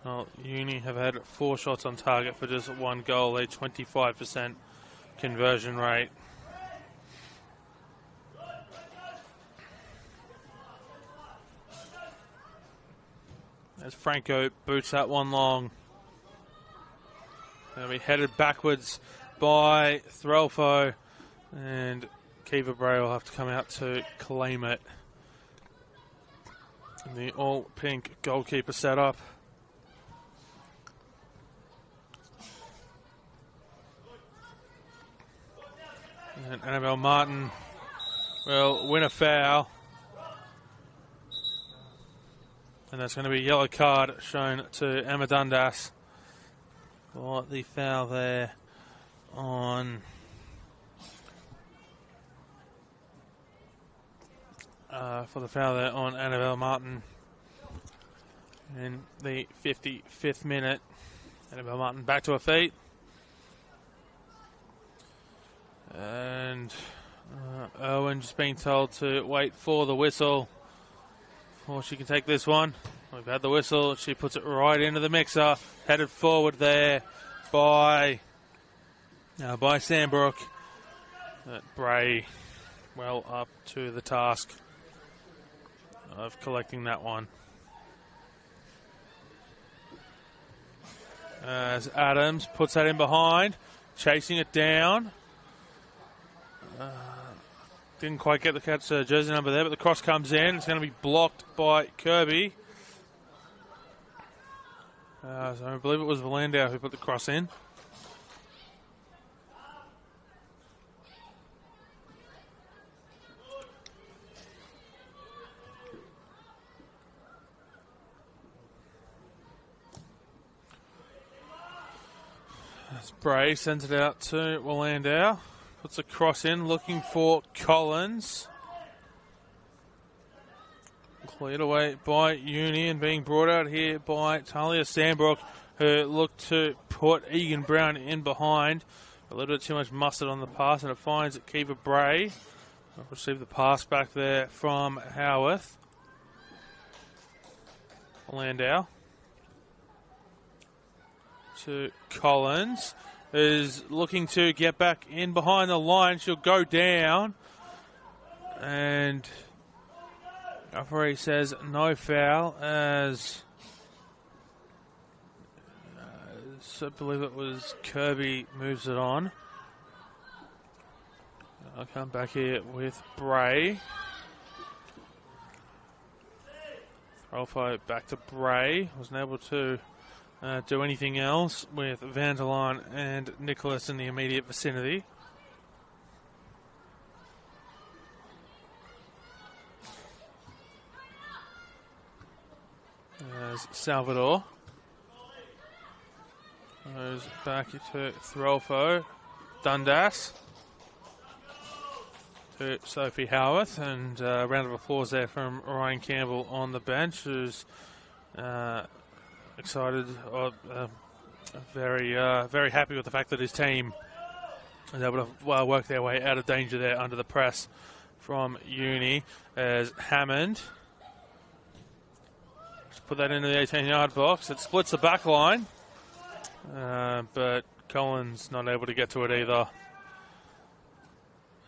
Well, Uni have had 4 shots on target for just 1 goal, a 25% conversion rate. As Franco boots that one long. They'll be headed backwards by Threlfo, and Kiva Bray will have to come out to claim it. In the all-pink goalkeeper setup. And Annabelle Martin will win a foul. And that's going to be a yellow card shown to Emma Dundas for the foul there on Annabelle Martin. in the 55th minute. Annabelle Martin back to her feet. And Irwin just being told to wait for the whistle before she can take this one. We've had the whistle. She puts it right into the mixer. Headed forward there by Sandbrook. Bray well up to the task of collecting that one. As Adams puts that in behind, chasing it down. Didn't quite get the catch jersey number there, but the cross comes in. It's going to be blocked by Kirby. So I believe it was Landau who put the cross in. Bray sends it out to Landau. Puts a cross in, looking for Collins. Cleared away by Uni and being brought out here by Talia Sandbrook, who looked to put Egan Brown in behind. A little bit too much mustard on the pass, and it finds Kiva Bray. Received the pass back there from Howarth. Landau to Collins, who's looking to get back in behind the line. She'll go down, and referee says no foul, as I believe it was Kirby moves it on. I'll come back here with Bray. Rolfo back to Bray. Wasn't able to do anything else with Vanderline and Nicholas in the immediate vicinity. As Salvador goes back to Throlfo. Dundas to Sophie Howarth, and a round of applause there from Ryan Campbell on the bench, who's excited, very happy with the fact that his team is able to work their way out of danger there under the press from Uni. As Hammond just put that into the 18-yard box. It splits the back line, but Collins not able to get to it either.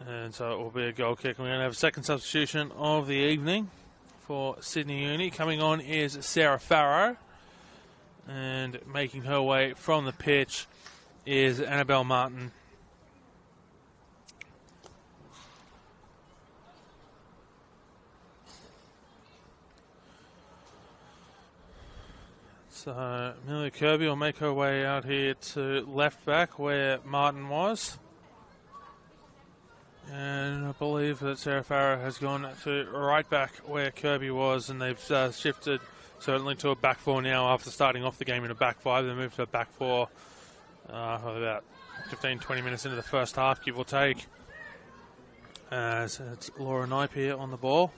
And so it will be a goal kick. We're going to have a second substitution of the evening for Sydney Uni. Coming on is Sarah Farrow. And making her way from the pitch is Annabelle Martin. So Amelia Kirby will make her way out here to left back where Martin was. And I believe that Sarah Farrow has gone to right back where Kirby was, and they've shifted certainly to a back four now after starting off the game in a back five. They moved to a back four about 15-20 minutes into the first half, give or take. As it's Laura Knipe here on the ball.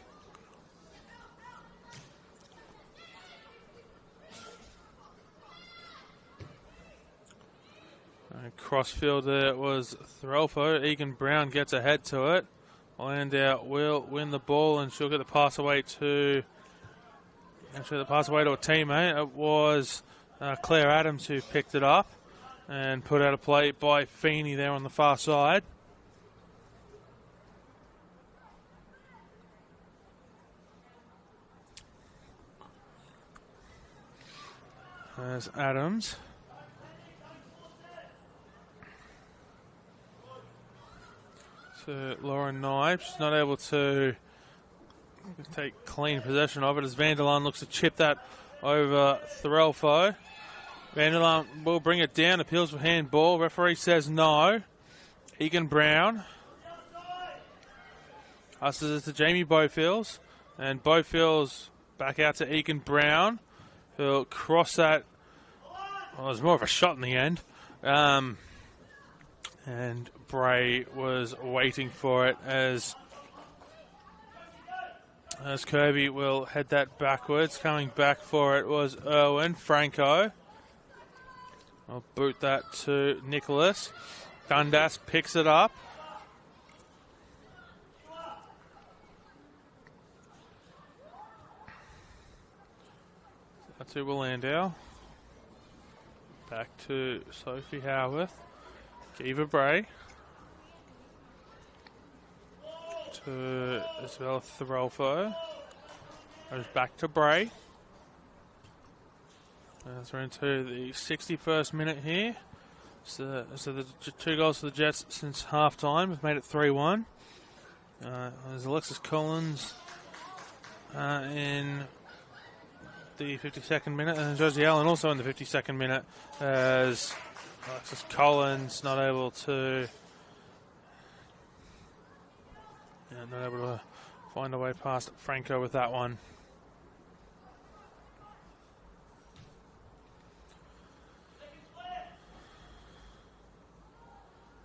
And crossfield there was Threlfo. Egan Brown gets ahead to it. Landau will win the ball, and she'll get the pass away to a teammate. It was Claire Adams who picked it up and put out a play by Feeney there on the far side. There's Adams. To Lauren Knipe. She's not able to take clean possession of it as Vanderlaan looks to chip that over Threlfo. Vanderlaan will bring it down, appeals for handball. Referee says no. Egan Brown passes it to Jamie Bofields, and Bofields back out to Egan Brown, who'll cross that. Well, it was more of a shot in the end. And Bray was waiting for it as As Kirby will head that backwards. Coming back for it was Irwin. Franco. I'll boot that to Nicholas. Dundas picks it up. That's to Willandau. Back to Sophie Howarth. Kiva Bray. To Isabella Throlfo. Goes back to Bray. As we're into the 61st minute here. So the 2 goals for the Jets since half time have made it 3-1. There's Alexis Collins in the 52nd minute, and Josie Allen also in the 52nd minute, as Alexis Collins not able to find a way past Franco with that one.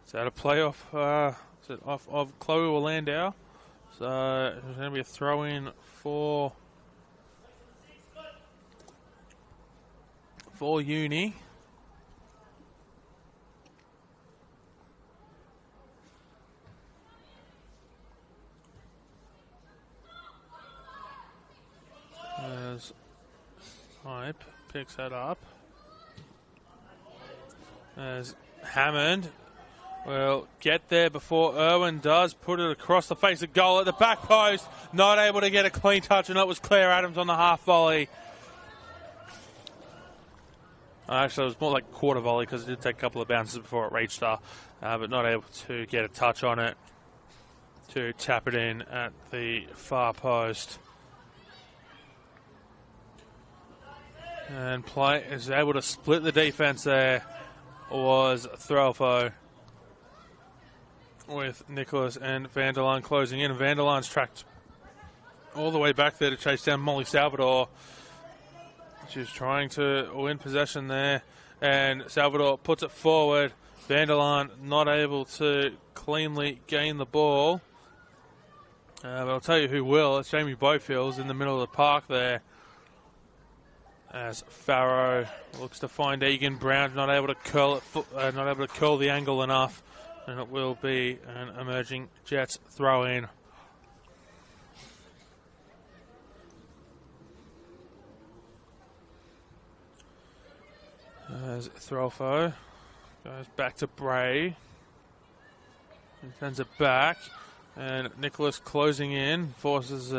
It's out of play off of Chloe Willandau. So there's going to be a throw in for Uni. As Hype picks that up. As Hammond will get there before Irwin does. Put it across the face of goal at the back post. Not able to get a clean touch, and it was Claire Adams on the half volley. Actually, it was more like quarter volley because it did take a couple of bounces before it reached her, but not able to get a touch on it to tap it in at the far post. And play is able to split the defense there. Was Threlfo with Nicholas and Vanderlaan closing in. Vanderlaan's tracked all the way back there to chase down Molly Salvador. She's trying to win possession there, and Salvador puts it forward. Vanderlaan not able to cleanly gain the ball. But I'll tell you who will. It's Jamie Bowfields in the middle of the park there, as Farrow looks to find Egan Brown, not able to curl it, not able to curl the angle enough, and it will be an emerging Jets throw in. As Throlfo goes back to Bray, and sends it back, and Nicholas closing in forces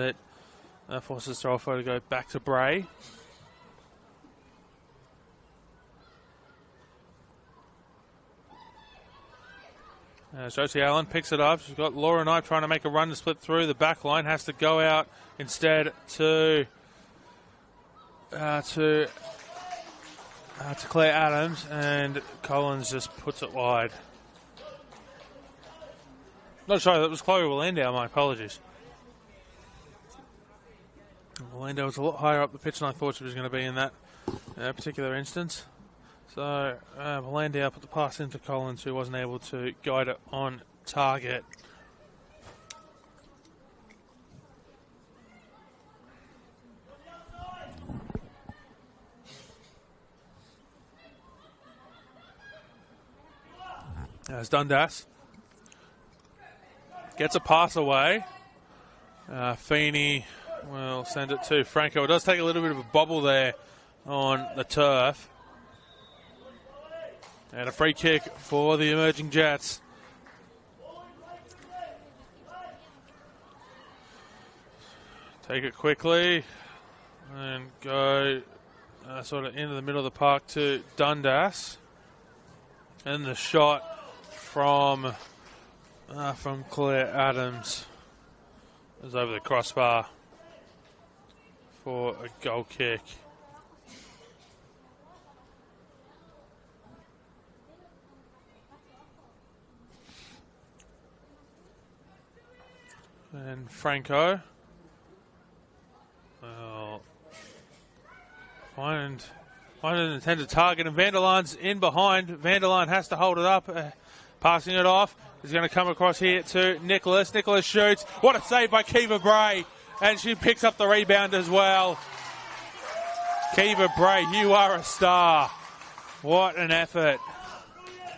Throlfo to go back to Bray. Josie Allen picks it up. She's got Laura Knight trying to make a run to split through. The back line has to go out instead to Claire Adams, and Collins just puts it wide. No, sorry, that was Chloe Willandau. My apologies. Willandau was a lot higher up the pitch than I thought she was going to be in that particular instance. So Willandau put the pass into Collins, who wasn't able to guide it on target. As Dundas gets a pass away, Feeney will send it to Franco. It does take a little bit of a bobble there on the turf. And a free kick for the emerging Jets. Take it quickly and go sort of into the middle of the park to Dundas. And the shot from Claire Adams is over the crossbar for a goal kick. And Franco will find an intended target, and Vanderlaan's in behind. Vanderlaan has to hold it up, passing it off. He's going to come across here to Nicholas. Nicholas shoots. What a save by Kiva Bray. and she picks up the rebound as well. Kiva Bray, you are a star. What an effort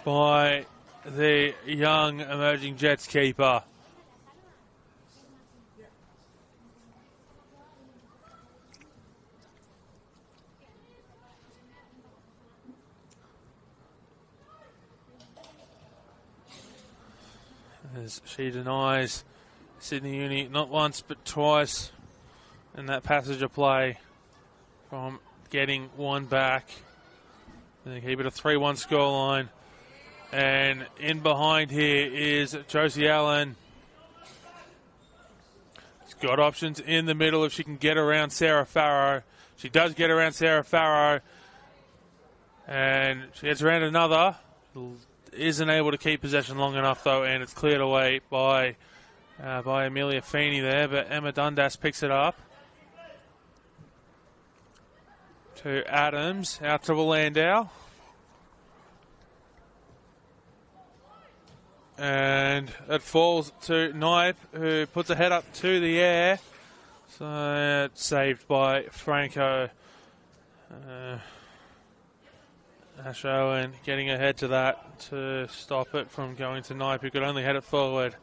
by the young emerging Jets keeper. As she denies Sydney Uni not once but twice in that passage of play from getting one back. They keep it a 3-1 scoreline. And in behind here is Josie Allen. She's got options in the middle if she can get around Sarah Farrow. She does get around Sarah Farrow. And she gets around another. Isn't able to keep possession long enough though, and it's cleared away by Amelia Feeney there, but Emma Dundas picks it up. To Adams, out to Landau. And it falls to Knipe, who puts a head up to the air. So it's saved by Franco. Ash Owen getting ahead to that to stop it from going to Knipe, who could only head it forward,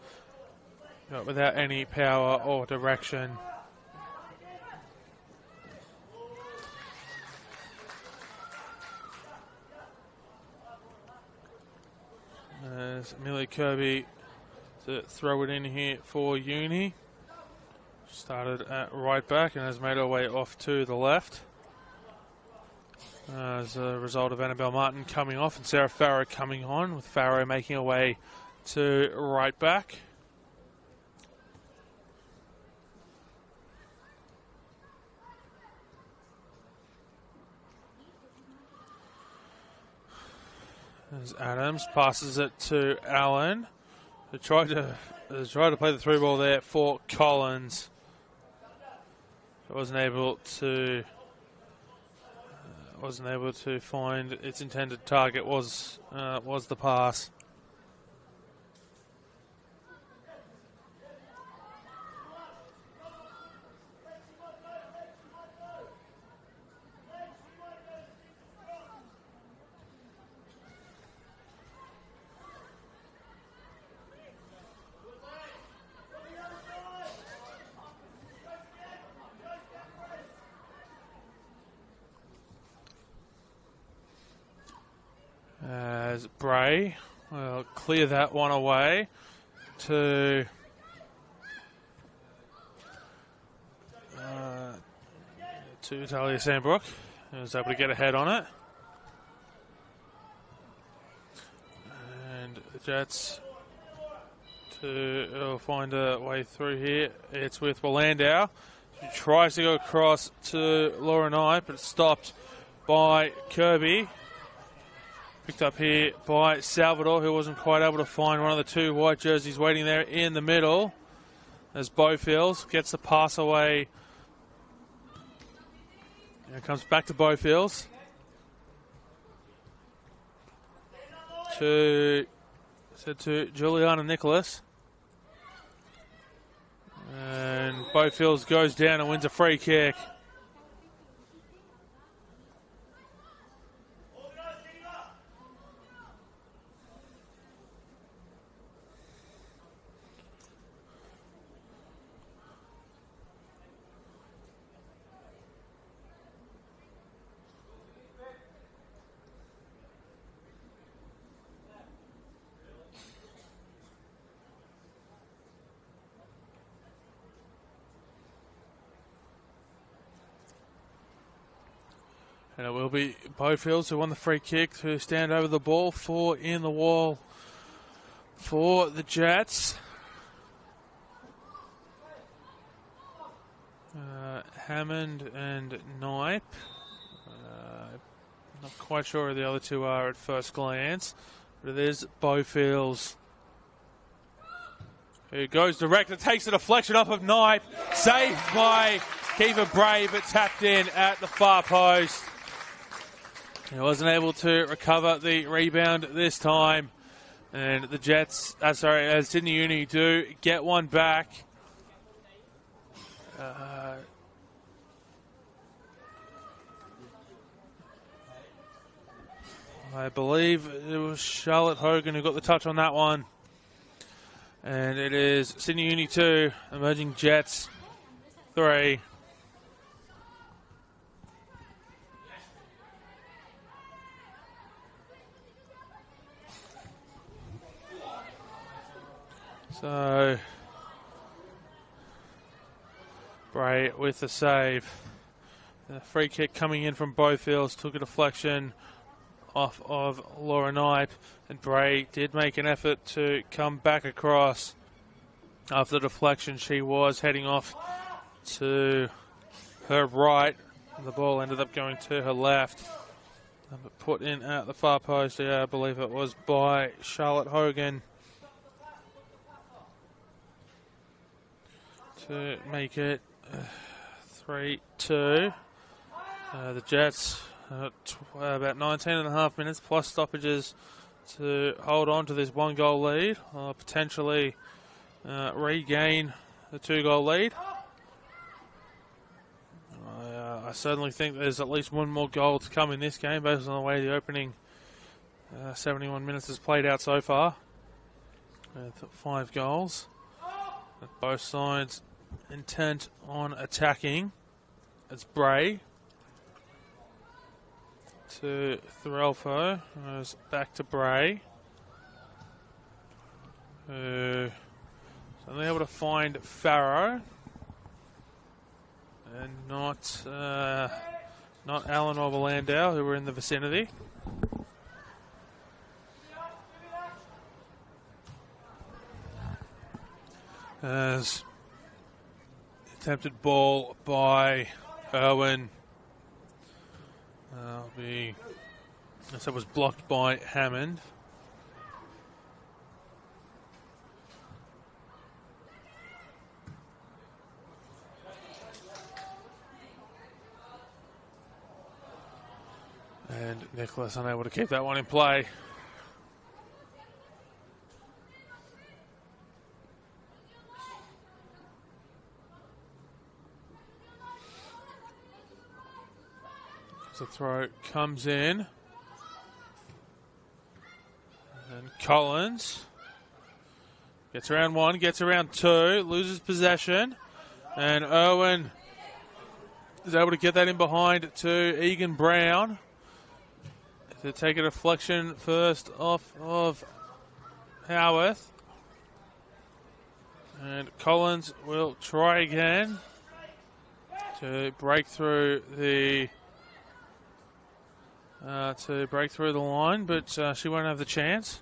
but without any power or direction. There's Amelia Kirby to throw it in here for Uni. Started at right back and has made her way off to the left. As a result of Annabelle Martin coming off and Sarah Farrow coming on, with Farrow making her way to right back. As Adams passes it to Allen, who tried to play the through ball there for Collins. Wasn't able to find its intended target. Was the pass. As Bray will clear that one away to Talia Sandbrook, who was able to get ahead on it. And the Jets to find a way through here. It's with Landau. She tries to go across to Laura Knight, but it's stopped by Kirby. Picked up here by Salvador, who wasn't quite able to find one of the two white jerseys waiting there in the middle. As Bofields gets the pass away. And it comes back to Bofields. To Juliana Nicholas. And Bofields goes down and wins a free kick. And it will be Bofields who won the free kick to stand over the ball for in the wall for the Jets. Hammond and Knipe. Not quite sure who the other two are at first glance, but it is Bofields who goes direct and takes the deflection off of Knipe. Saved by Kiva Bray, but tapped in at the far post. He wasn't able to recover the rebound this time. And the Jets, Sydney Uni do get one back. I believe it was Charlotte Hogan who got the touch on that one. And it is Sydney Uni 2, Emerging Jets 3. So, Bray with the save. The free kick coming in from both fields, took a deflection off of Laura Knipe, and Bray did make an effort to come back across. After the deflection, she was heading off to her right. The ball ended up going to her left. But put in at the far post, yeah, I believe it was by Charlotte Hogan to make it 3-2. The Jets about 19.5 minutes plus stoppages to hold on to this 1-goal lead, potentially regain the 2-goal lead. I certainly think there's at least one more goal to come in this game based on the way the opening 71 minutes has played out so far. With 5 goals. Both sides intent on attacking. It's Bray to Threlfo. Goes back to Bray, who is only able to find Farrow and not Allen or Landau, who were in the vicinity. As attempted ball by Irwin. That was blocked by Hammond. And Nicholas unable to keep that one in play. The throw comes in. And Collins gets around 1, gets around 2, loses possession. And Irwin is able to get that in behind to Egan Brown to take a deflection first off of Howarth. And Collins will try again to break through the line, but she won't have the chance.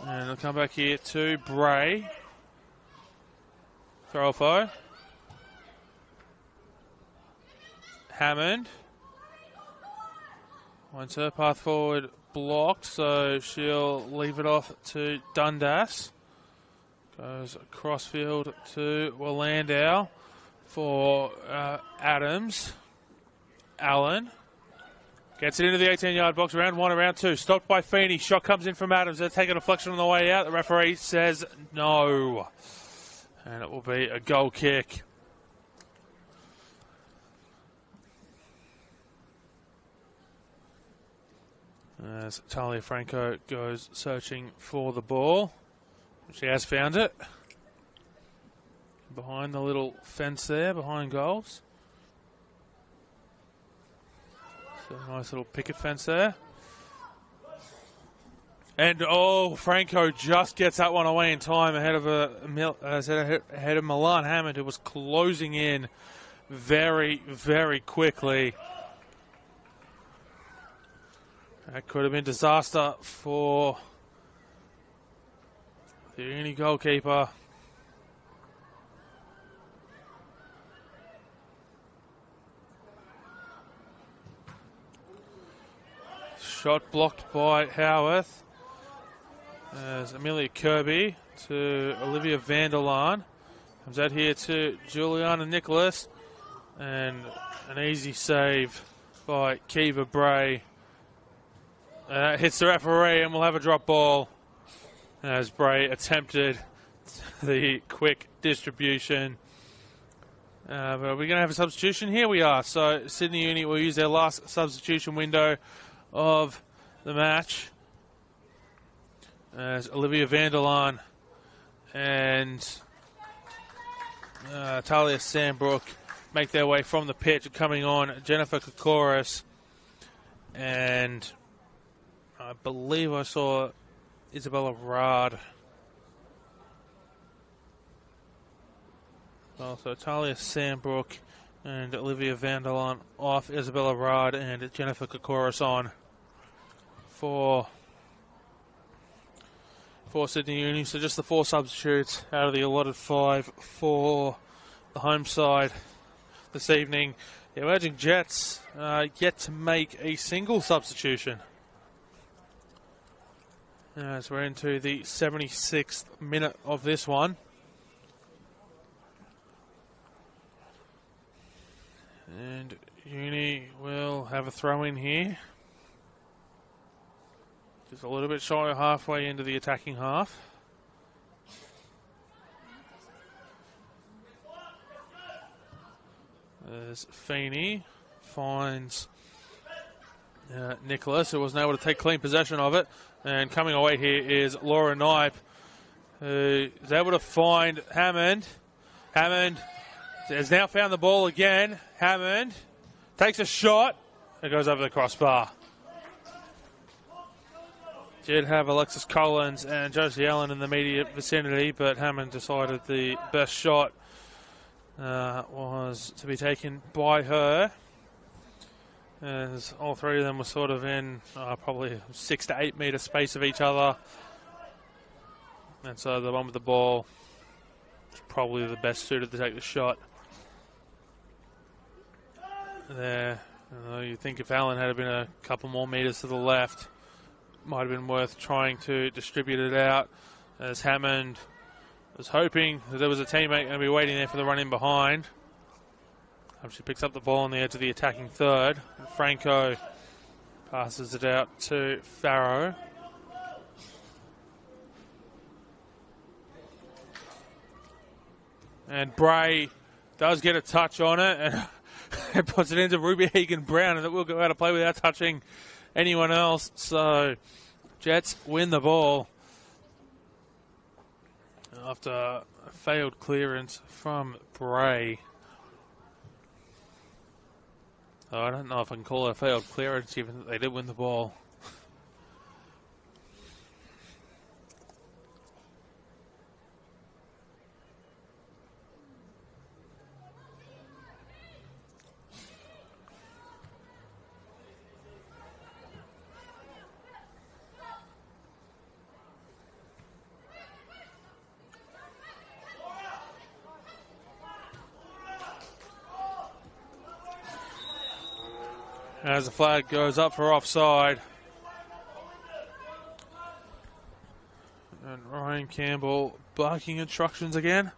And it'll come back here to Bray. Threlfo. Hammond. Once her path forward blocked, so she'll leave it off to Dundas. Goes across field to Landau for Adams. Allen. Gets it into the 18-yard box, round 1, round 2. Stopped by Feeney. Shot comes in from Adams. They'll take a deflection on the way out. The referee says no. And it will be a goal kick. As Talia Franco goes searching for the ball. She has found it. Behind the little fence there, behind goals. A nice little picket fence there. And Franco just gets that one away in time ahead of Milan Hammond, who was closing in very, very quickly. That could have been disaster for the Uni goalkeeper. Shot blocked by Howarth. As Amelia Kirby to Olivia Vanderlaan. Comes out here to Juliana Nicholas. And an easy save by Kiva Bray. Hits the referee and we'll have a drop ball. As Bray attempted the quick distribution. But are we going to have a substitution? Here we are. So Sydney Uni will use their last substitution window of the match as Olivia Vanderlaan and Talia Sandbrook make their way from the pitch. Coming on, Jennifer Kokoris, and I believe I saw Isabella Rard. Also, Talia Sandbrook and Olivia Vanderlaan off, Isabella Rard and Jennifer Kokoris on for Sydney Uni. So just the 4 substitutes out of the allotted 5 for the home side this evening. The Emerging Jets yet to make a single substitution. As we're into the 76th minute of this one. And Uni will have a throw in here. Just a little bit shy of halfway into the attacking half. There's Feeney, finds Nicholas, who wasn't able to take clean possession of it. And coming away here is Laura Knipe, who is able to find Hammond. Hammond has now found the ball again. Hammond takes a shot. It goes over the crossbar. Did have Alexis Collins and Josie Allen in the immediate vicinity, but Hammond decided the best shot was to be taken by her, as all 3 of them were sort of in probably 6 to 8 metre space of each other, and so the one with the ball was probably the best suited to take the shot there. You'd think if Allen had been a couple more metres to the left, might have been worth trying to distribute it out, as Hammond was hoping that there was a teammate going to be waiting there for the run in behind. She picks up the ball on the edge of the attacking third. Franco passes it out to Farrow. And Bray does get a touch on it and puts it into Ruby Egan-Brown, and it will go out of play without touching anyone else. So Jets win the ball after a failed clearance from Bray. So I don't know if I can call it a failed clearance, even though they did win the ball. As the flag goes up for offside. And Ryan Campbell barking instructions again.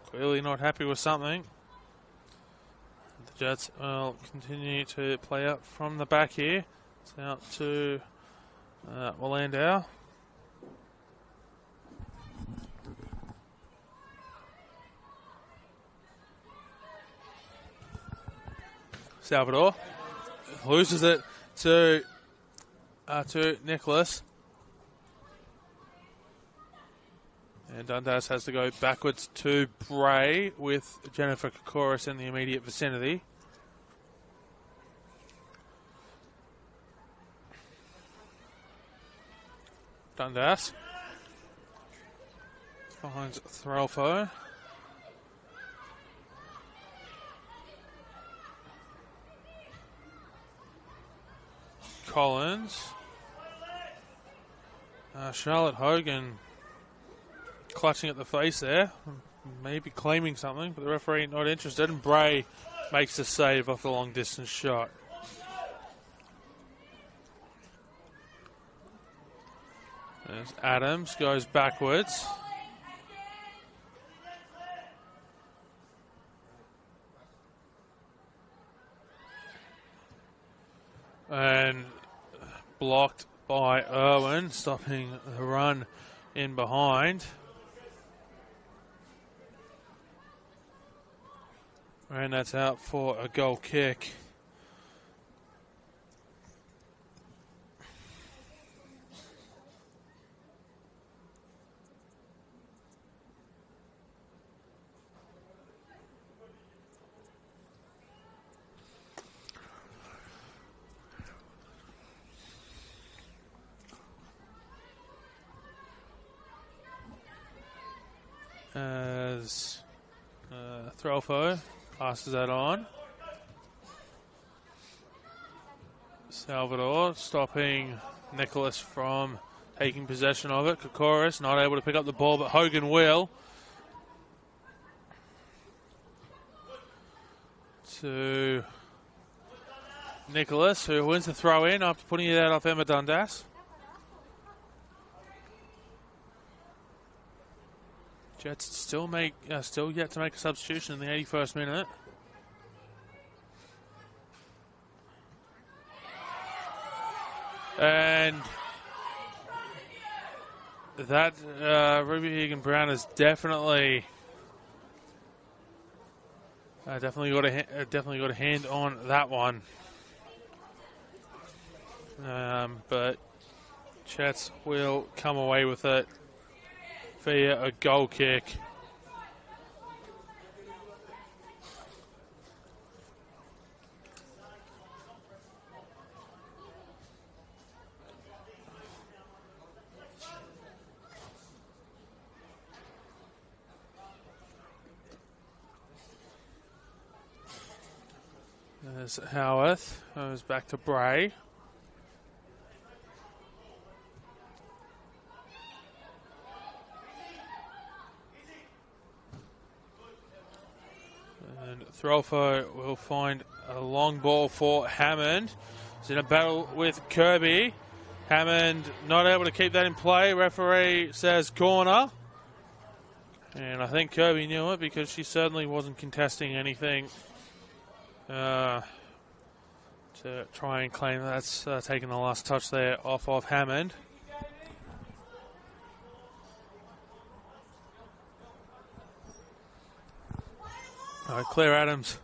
Clearly not happy with something. The Jets will continue to play up from the back here. It's out to Willandau. Salvador loses it to Nicholas. And Dundas has to go backwards to Bray with Jennifer Kokoris in the immediate vicinity. Dundas finds Threlfo. Collins. Charlotte Hogan clutching at the face there, maybe claiming something, but the referee not interested, and Bray makes the save off the long distance shot. There's Adams, goes backwards. And blocked by Irwin, stopping the run in behind. And that's out for a goal kick. As Threlfo passes that on. Salvador stopping Nicholas from taking possession of it. Kokoris not able to pick up the ball, but Hogan will. To Nicholas, who wins the throw in after putting it out off Emma Dundas. Jets still yet to make a substitution in the 81st minute. And that Ruby Egan-Brown has definitely got a hand on that one. But Jets will come away with it via a goal kick. There's Howarth, goes back to Bray. And Threlfo will find a long ball for Hammond. He's in a battle with Kirby. Hammond not able to keep that in play. Referee says corner. And I think Kirby knew it because she certainly wasn't contesting anything to try and claim that's taking the last touch there off of Hammond. Claire Adams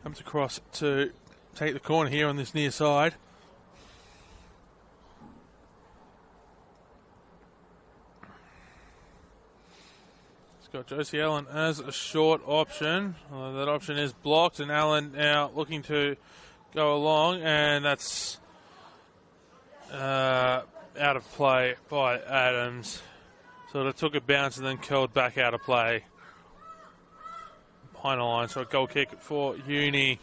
comes across to take the corner here on this near side. It's got Josie Allen as a short option. That option is blocked, and Allen now looking to go along, and that's out of play by Adams. So it took a bounce and then curled back out of play. Behind the line, so a goal kick for Uni.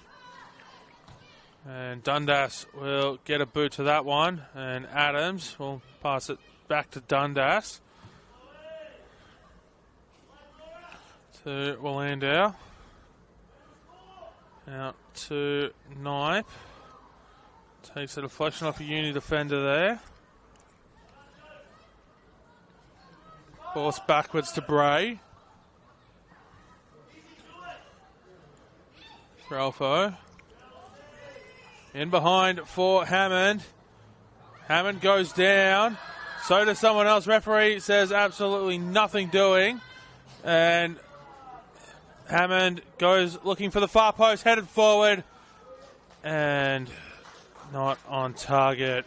And Dundas will get a boot to that one, and Adams will pass it back to Dundas. To Willandau. Out to Knipe. Takes a deflection off a Uni defender there. Force backwards to Bray. Threlfo. In behind for Hammond. Hammond goes down. So does someone else. Referee says absolutely nothing doing. And Hammond goes looking for the far post, headed forward. And not on target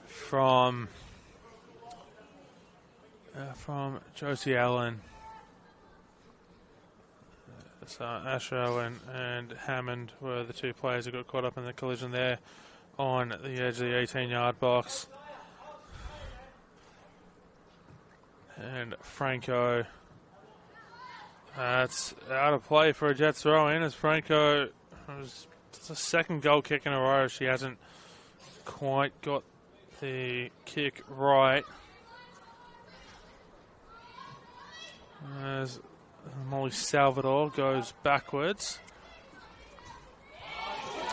from Josie Allen. So Asher and Hammond were the two players who got caught up in the collision there on the edge of the 18-yard box. And Franco, it's out of play for a Jets throw-in as Franco, it's the second goal kick in a row. She hasn't quite got the kick right. As Molly Salvador goes backwards.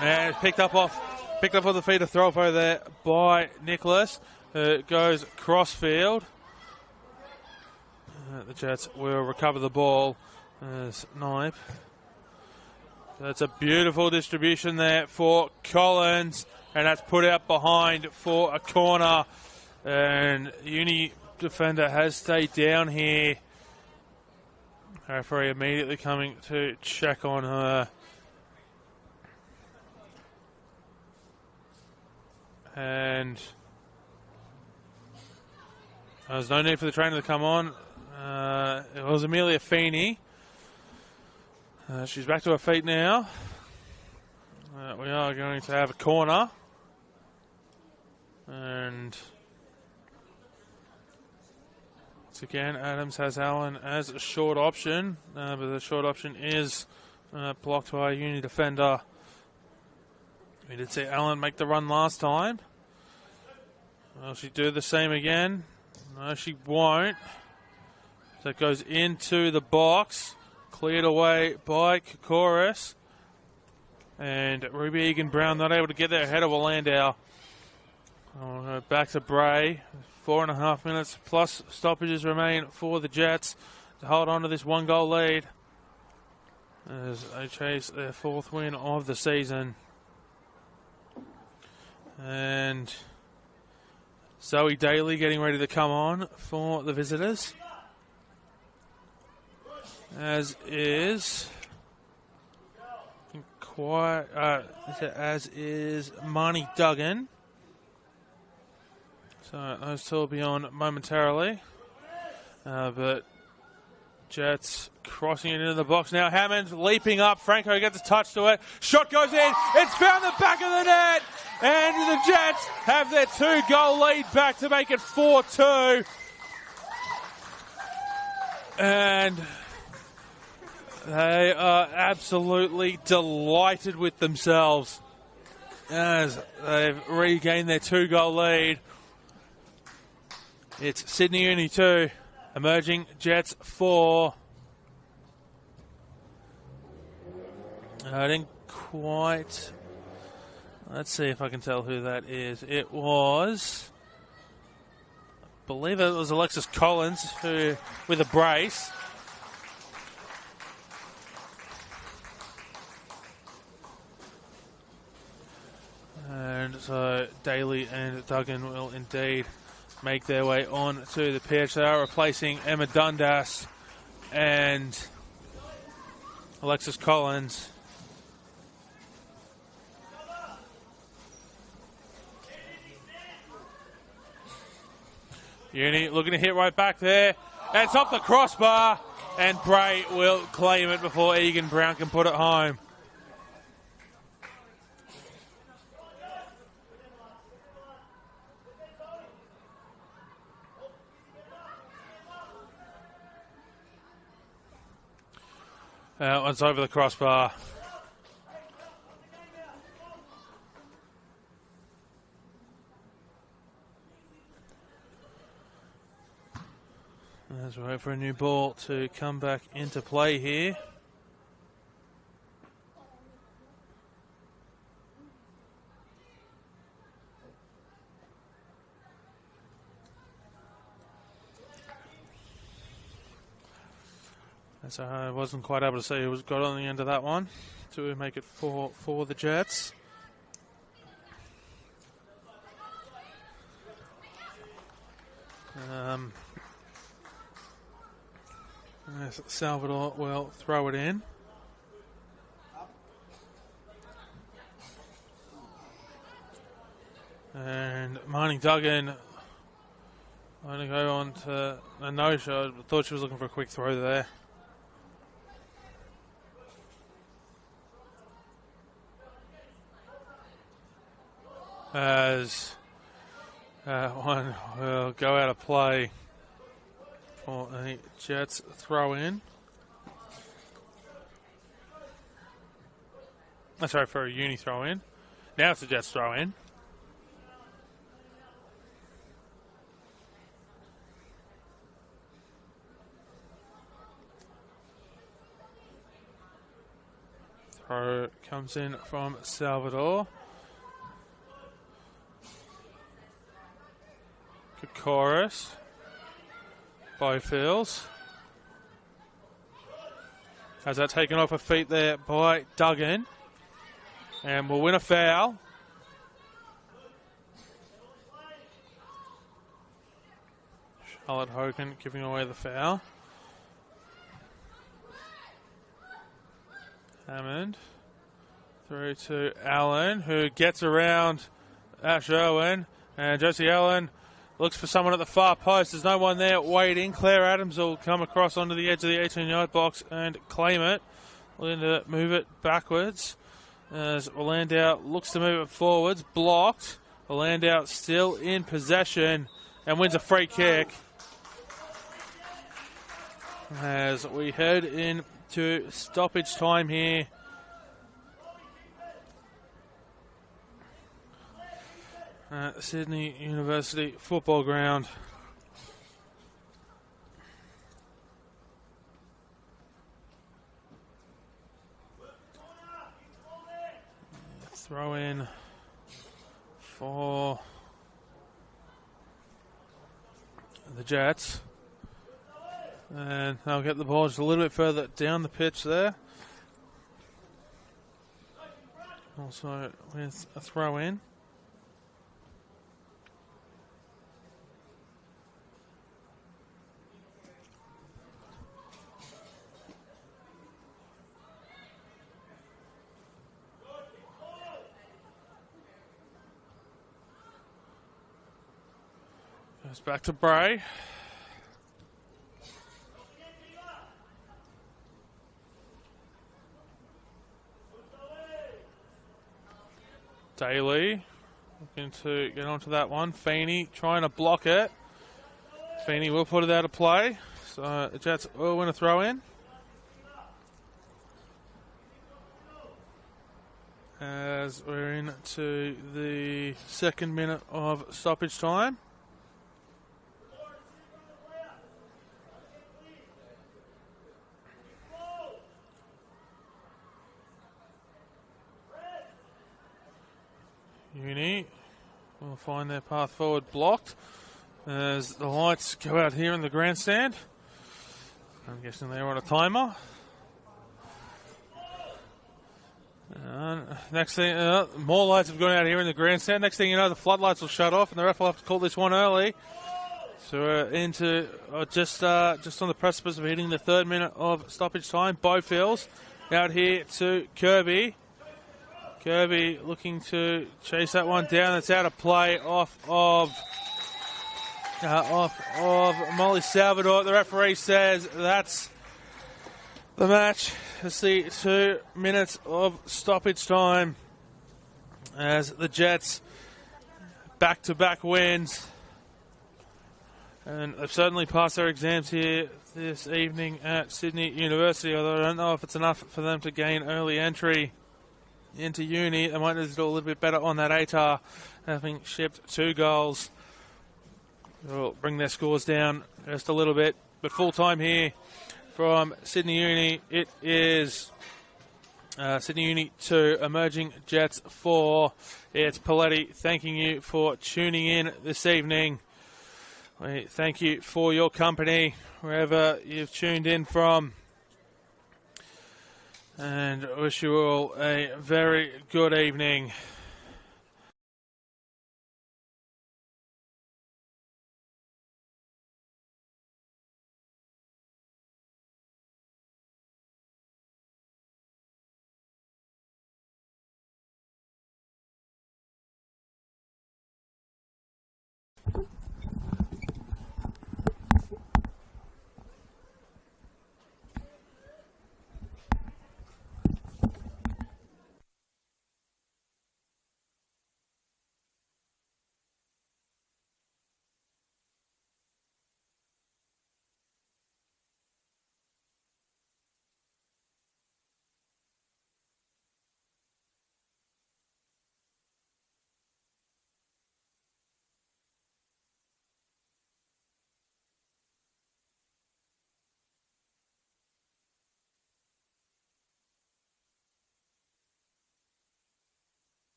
And picked up off the feet of Threlfo there by Nicholas. Goes crossfield. The Jets will recover the ball as Knipe. That's a beautiful distribution there for Collins. And that's put out behind for a corner. And Uni defender has stayed down here. Referee immediately coming to check on her. And there's no need for the trainer to come on. It was Amelia Feeney. She's back to her feet now. We are going to have a corner. And once again, Adams has Allen as a short option. But the short option is blocked by a uni defender. We did see Allen make the run last time. Will she do the same again? No, she won't. So it goes into the box. Cleared away by Kokoris. And Ruby Egan-Brown not able to get there ahead of Landau. Back to Bray. 4.5 minutes plus stoppages remain for the Jets to hold on to this 1-goal lead as they chase their 4th win of the season. And Zoe Daly getting ready to come on for the visitors. As is Marnie Duggan. So those two will be on momentarily. But Jets crossing it into the box now. Hammond leaping up. Franco gets a touch to it. Shot goes in. It's found the back of the net. And the Jets have their 2-goal lead back to make it 4-2. And they are absolutely delighted with themselves as they've regained their 2-goal lead. It's Sydney Uni 2, Emerging Jets 4. I didn't quite... Let's see if I can tell who that is. It was... I believe it was Alexis Collins who with a brace. And so Daly and Duggan will indeed make their way on to the pitch. They are replacing Emma Dundas and Alexis Collins. Uni looking to hit right back there. And it's off the crossbar. And Bray will claim it before Egan-Brown can put it home. That one's over the crossbar. Let's wait for a new ball to come back into play here. So I wasn't quite able to see who got on the end of that one to make it for the Jets. Salvador will throw it in. And Marnie Duggan going to go on to a no-shot. I thought she was looking for a quick throw there. As one will go out of play for a Jets throw in. Sorry, for a Uni throw in. Now it's a Jets throw in. Throw comes in from Salvador. Chorus. Bowfields. Has that taken off her feet there by Duggan. And will win a foul. Charlotte Hogan giving away the foul. Hammond through to Allen, who gets around Ash Irwin. And Josie Allen looks for someone at the far post. There's no one there waiting. Claire Adams will come across onto the edge of the 18-yard box and claim it. Looking to move it backwards as Landau looks to move it forwards. Blocked. Landau still in possession and wins a free kick. As we head into stoppage time here. At Sydney University football ground. Throw in for the Jets. And they'll get the ball just a little bit further down the pitch there. Also with a throw in. Goes back to Bray. Daly looking to get onto that one. Feeney trying to block it. Feeney will put it out of play. So the Jets will win a throw in. As we're into the second minute of stoppage time. Uni will find their path forward blocked as the lights go out here in the grandstand. I'm guessing they're on a timer. Next thing, more lights have gone out here in the grandstand. Next thing you know, the floodlights will shut off and the ref will have to call this one early. So we're into just on the precipice of hitting the third minute of stoppage time. Bowfields out here to Kirby. Kirby looking to chase that one down. It's out of play off of Molly Salvador. The referee says that's the match. It's the 2 minutes of stoppage time as the Jets back-to-back wins. And they've certainly passed their exams here this evening at Sydney University, although I don't know if it's enough for them to gain early entry into uni. They might need to do a little bit better on that ATAR, having shipped 2 goals. They'll bring their scores down just a little bit. But full time here from Sydney Uni, it is Sydney Uni 2, Emerging Jets 4. It's Paletti thanking you for tuning in this evening. We thank you for your company wherever you've tuned in from. And wish you all a very good evening.